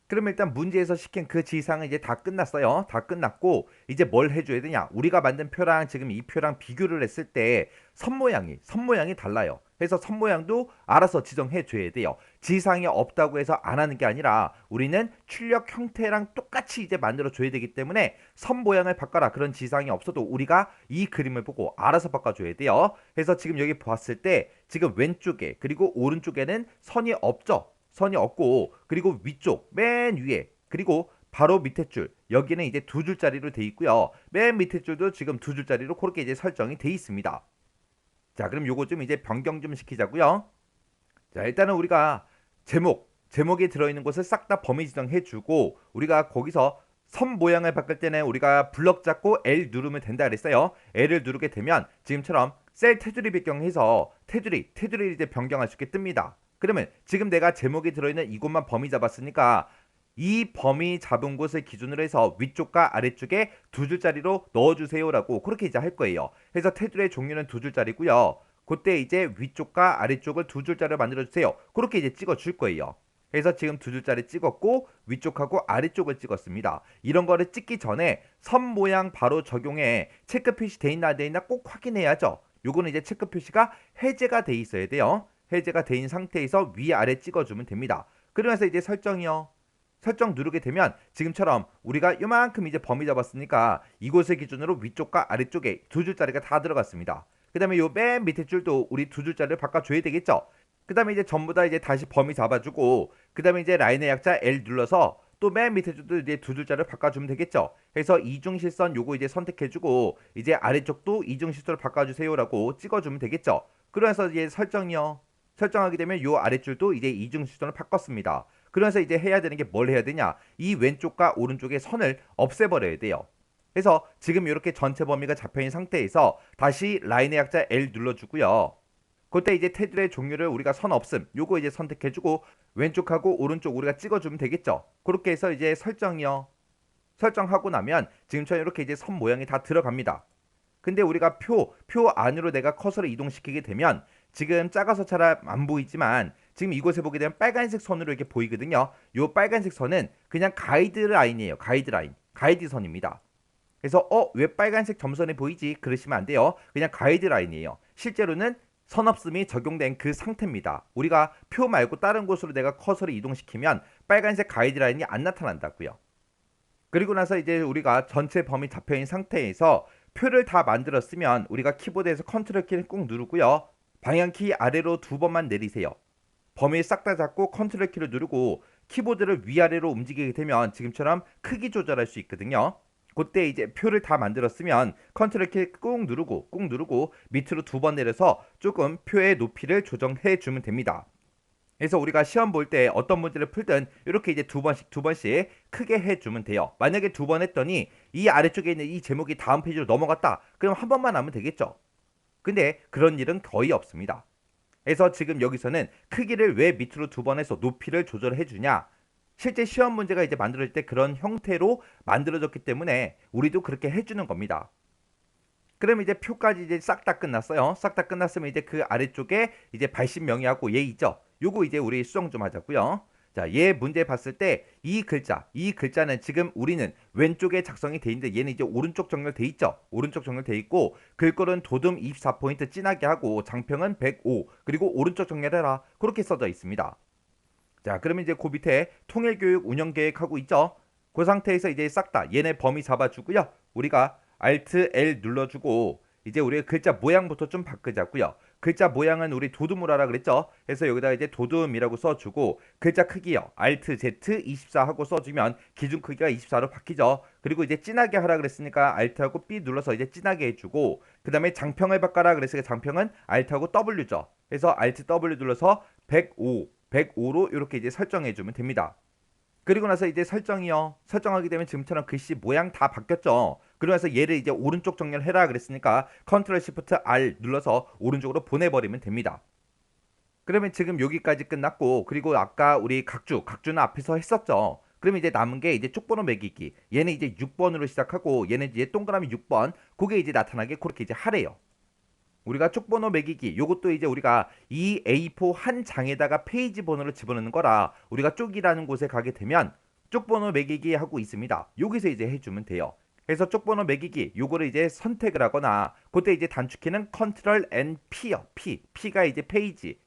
Speaker 1: 그러면 일단 문제에서 시킨 그 지상은 이제 다 끝났어요. 다 끝났고 이제 뭘 해줘야 되냐? 우리가 만든 표랑 지금 이 표랑 비교를 했을 때 선 모양이 달라요. 그래서 선 모양도 알아서 지정해 줘야 돼요. 지상이 없다고 해서 안 하는 게 아니라 우리는 출력 형태랑 똑같이 이제 만들어 줘야 되기 때문에 선 모양을 바꿔라. 그런 지상이 없어도 우리가 이 그림을 보고 알아서 바꿔줘야 돼요. 그래서 지금 여기 봤을 때 지금 왼쪽에 그리고 오른쪽에는 선이 없죠. 선이 없고 그리고 위쪽 맨 위에 그리고 바로 밑에 줄 여기는 이제 두 줄짜리로 돼 있고요. 맨 밑에 줄도 지금 두 줄짜리로 그렇게 이제 설정이 돼 있습니다. 자, 그럼 요거 좀 이제 변경 좀 시키자고요. 자, 일단은 우리가 제목에 들어있는 것을 싹 다 범위 지정해 주고 우리가 거기서 선 모양을 바꿀 때는 우리가 블럭 잡고 L 누르면 된다 그랬어요. L을 누르게 되면 지금처럼 셀 테두리 변경해서 테두리를 이제 변경할 수 있게 뜹니다. 그러면 지금 내가 제목이 들어있는 이곳만 범위 잡았으니까 이 범위 잡은 곳을 기준으로 해서 위쪽과 아래쪽에 두 줄짜리로 넣어주세요라고 그렇게 이제 할 거예요. 그래서 테두리의 종류는 두 줄짜리고요. 그때 이제 위쪽과 아래쪽을 두 줄짜리로 만들어주세요. 그렇게 이제 찍어줄 거예요. 그래서 지금 두 줄짜리 찍었고 위쪽하고 아래쪽을 찍었습니다. 이런 거를 찍기 전에 선 모양 바로 적용해 체크 표시 돼 있나 안 돼 있나 꼭 확인해야죠. 요거는 이제 체크 표시가 해제가 돼 있어야 돼요. 해제가 돼 있는 상태에서 위아래 찍어주면 됩니다. 그러면서 이제 설정 누르게 되면 지금처럼 우리가 요만큼 이제 범위 잡았으니까 이곳을 기준으로 위쪽과 아래쪽에 두 줄짜리가 다 들어갔습니다. 그 다음에 요 맨 밑에 줄도 우리 두 줄짜리를 바꿔줘야 되겠죠. 그 다음에 이제 전부 다 이제 다시 범위 잡아주고 그 다음에 이제 라인의 약자 L 눌러서 또 맨 밑에 줄도 이제 두 줄짜리를 바꿔주면 되겠죠. 그래서 이중실선 요거 이제 선택해주고 이제 아래쪽도 이중실선을 바꿔주세요라고 찍어주면 되겠죠. 그러면서 이제 설정하게 되면 요 아래줄도 이제 이중실선을 바꿨습니다. 그러면서 이제 해야 되는 게 뭘 해야 되냐? 이 왼쪽과 오른쪽의 선을 없애버려야 돼요. 그래서 지금 이렇게 전체 범위가 잡혀있는 상태에서 다시 라인의 약자 L 눌러주고요. 그때 이제 테두리의 종류를 우리가 선 없음 요거 이제 선택해주고 왼쪽하고 오른쪽 우리가 찍어주면 되겠죠. 그렇게 해서 이제 설정하고 나면 지금처럼 이렇게 이제 선 모양이 다 들어갑니다. 근데 우리가 표 안으로 내가 커서를 이동시키게 되면 지금 작아서 잘 안 보이지만 지금 이곳에 보게 되면 빨간색 선으로 이렇게 보이거든요. 요 빨간색 선은 그냥 가이드라인이에요. 가이드선입니다. 그래서 왜 빨간색 점선이 보이지? 그러시면 안 돼요. 그냥 가이드라인이에요. 실제로는 선 없음이 적용된 그 상태입니다. 우리가 표 말고 다른 곳으로 내가 커서를 이동시키면 빨간색 가이드라인이 안 나타난다고요. 그리고 나서 이제 우리가 전체 범위 잡혀있는 상태에서 표를 다 만들었으면 우리가 키보드에서 컨트롤 키를 꾹 누르고요. 방향키 아래로 두 번만 내리세요. 범위를 싹 다 잡고 컨트롤 키를 누르고 키보드를 위아래로 움직이게 되면 지금처럼 크기 조절할 수 있거든요. 그때 이제 표를 다 만들었으면 컨트롤 키 꾹 누르고 밑으로 두 번 내려서 조금 표의 높이를 조정해 주면 됩니다. 그래서 우리가 시험 볼 때 어떤 문제를 풀든 이렇게 이제 두 번씩 크게 해주면 돼요. 만약에 두 번 했더니 이 아래쪽에 있는 이 제목이 다음 페이지로 넘어갔다. 그럼 한 번만 하면 되겠죠. 근데 그런 일은 거의 없습니다. 그래서 지금 여기서는 크기를 왜 밑으로 두 번 해서 높이를 조절해 주냐. 실제 시험 문제가 이제 만들어질 때 그런 형태로 만들어졌기 때문에 우리도 그렇게 해주는 겁니다. 그럼 이제 표까지 이제 싹 다 끝났어요. 싹 다 끝났으면 이제 그 아래쪽에 이제 발신 명의하고 얘 있죠. 요거 이제 우리 수정 좀 하자고요. 자, 얘 문제 봤을 때 이 글자는 지금 우리는 왼쪽에 작성이 돼 있는데 얘는 이제 오른쪽 정렬돼 있죠. 오른쪽 정렬돼 있고 글꼴은 도둠 24포인트 진하게 하고 장평은 105 그리고 오른쪽 정렬해라 그렇게 써져 있습니다. 자, 그러면 이제 그 밑에 통일교육 운영계획하고 있죠. 그 상태에서 이제 싹 다 얘네 범위 잡아주고요. 우리가 Alt L 눌러주고 이제 우리가 글자 모양부터 좀 바꾸자고요. 글자 모양은 우리 도둠을 하라 그랬죠. 그래서 여기다 이제 도둠이라고 써주고 글자 크기요. Alt Z 24 하고 써주면 기준 크기가 24로 바뀌죠. 그리고 이제 진하게 하라 그랬으니까 Alt하고 B 눌러서 이제 진하게 해주고 그 다음에 장평을 바꿔라 그랬으니까 장평은 Alt하고 W죠. 그래서 Alt W 눌러서 105로 이렇게 이제 설정해주면 됩니다. 그리고 나서 이제 설정하게 되면 지금처럼 글씨 모양 다 바뀌었죠. 그러고 나서 얘를 이제 오른쪽 정렬해라 그랬으니까 Ctrl Shift R 눌러서 오른쪽으로 보내버리면 됩니다. 그러면 지금 여기까지 끝났고 그리고 아까 우리 각주는 앞에서 했었죠. 그러면 이제 남은 게 이제 쪽번호 매기기. 얘는 이제 6번으로 시작하고 얘는 이제 동그라미 6번. 그게 이제 나타나게 그렇게 이제 하래요. 우리가 쪽번호 매기기 요것도 이제 우리가 이 A4 한 장에다가 페이지 번호를 집어넣는 거라 우리가 쪽이라는 곳에 가게 되면 쪽번호 매기기 하고 있습니다. 여기서 이제 해주면 돼요. 그래서 쪽번호 매기기 요거를 이제 선택을 하거나 그때 이제 단축키는 Ctrl N P요. P가 이제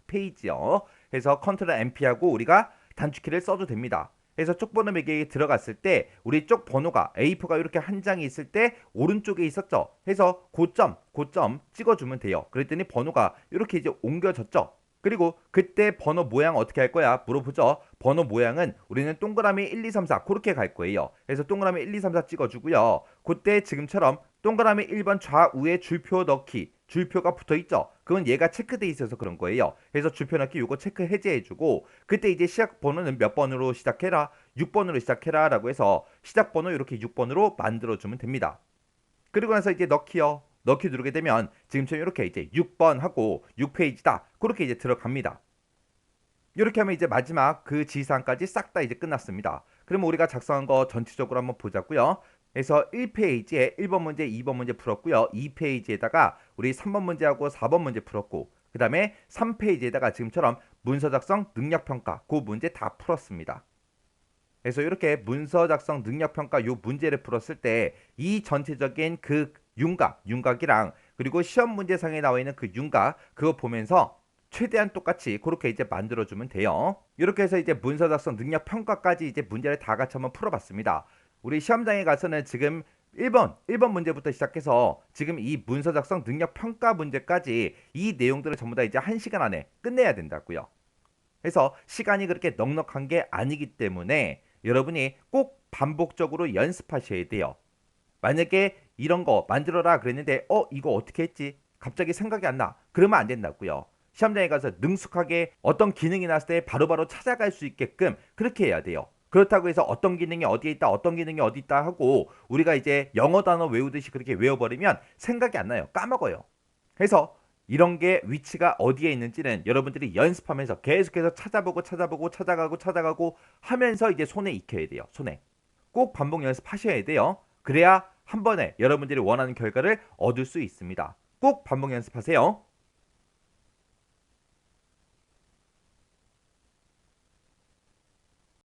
Speaker 1: 페이지요. 그래서 Ctrl N P하고 우리가 단축키를 써도 됩니다. 그래서 쪽번호 매기기에 들어갔을 때 우리 쪽 번호가 A4가 이렇게 한 장이 있을 때 오른쪽에 있었죠. 그래서 고점 찍어주면 돼요. 그랬더니 번호가 이렇게 이제 옮겨졌죠. 그리고 그때 번호 모양 어떻게 할 거야? 물어보죠. 번호 모양은 우리는 동그라미 1, 2, 3, 4 그렇게 갈 거예요. 그래서 동그라미 1, 2, 3, 4 찍어주고요. 그때 지금처럼 동그라미 1번 좌우에 줄표 넣기 줄표가 붙어있죠. 그건 얘가 체크돼 있어서 그런 거예요. 그래서 줄표 넣기 요거 체크 해제해주고 그때 이제 시작 번호는 몇 번으로 시작해라? 6번으로 시작해라 라고 해서 시작 번호 이렇게 6번으로 만들어주면 됩니다. 그리고 나서 이제 넣기요. 넣기 누르게 되면 지금처럼 이렇게 이제 6번 하고 6페이지다. 그렇게 이제 들어갑니다. 이렇게 하면 이제 마지막 그 지상까지 싹 다 이제 끝났습니다. 그러면 우리가 작성한 거 전체적으로 한번 보자고요. 그래서 1페이지에 1번 문제, 2번 문제 풀었고요. 2페이지에다가 우리 3번 문제하고 4번 문제 풀었고 그 다음에 3페이지에다가 지금처럼 문서 작성 능력평가 그 문제 다 풀었습니다. 그래서 이렇게 문서 작성 능력평가 요 문제를 풀었을 때 이 전체적인 그 윤곽이랑 그리고 시험 문제상에 나와 있는 그 윤곽 그거 보면서 최대한 똑같이 그렇게 이제 만들어주면 돼요. 이렇게 해서 이제 문서 작성 능력평가까지 이제 문제를 다 같이 한번 풀어봤습니다. 우리 시험장에 가서는 지금 1번 문제부터 시작해서 지금 이 문서 작성 능력 평가 문제까지 이 내용들을 전부 다 이제 1시간 안에 끝내야 된다고요. 그래서 시간이 그렇게 넉넉한 게 아니기 때문에 여러분이 꼭 반복적으로 연습하셔야 돼요. 만약에 이런 거 만들어라 그랬는데 이거 어떻게 했지? 갑자기 생각이 안 나. 그러면 안 된다고요. 시험장에 가서 능숙하게 어떤 기능이 나왔을 때 바로바로 찾아갈 수 있게끔 그렇게 해야 돼요. 그렇다고 해서 어떤 기능이 어디에 있다 어떤 기능이 어디 있다 하고 우리가 이제 영어 단어 외우듯이 그렇게 외워버리면 생각이 안 나요. 까먹어요. 그래서 이런 게 위치가 어디에 있는지는 여러분들이 연습하면서 계속해서 찾아가고 하면서 이제 손에 익혀야 돼요. 손에 꼭 반복 연습하셔야 돼요. 그래야 한 번에 여러분들이 원하는 결과를 얻을 수 있습니다. 꼭 반복 연습하세요.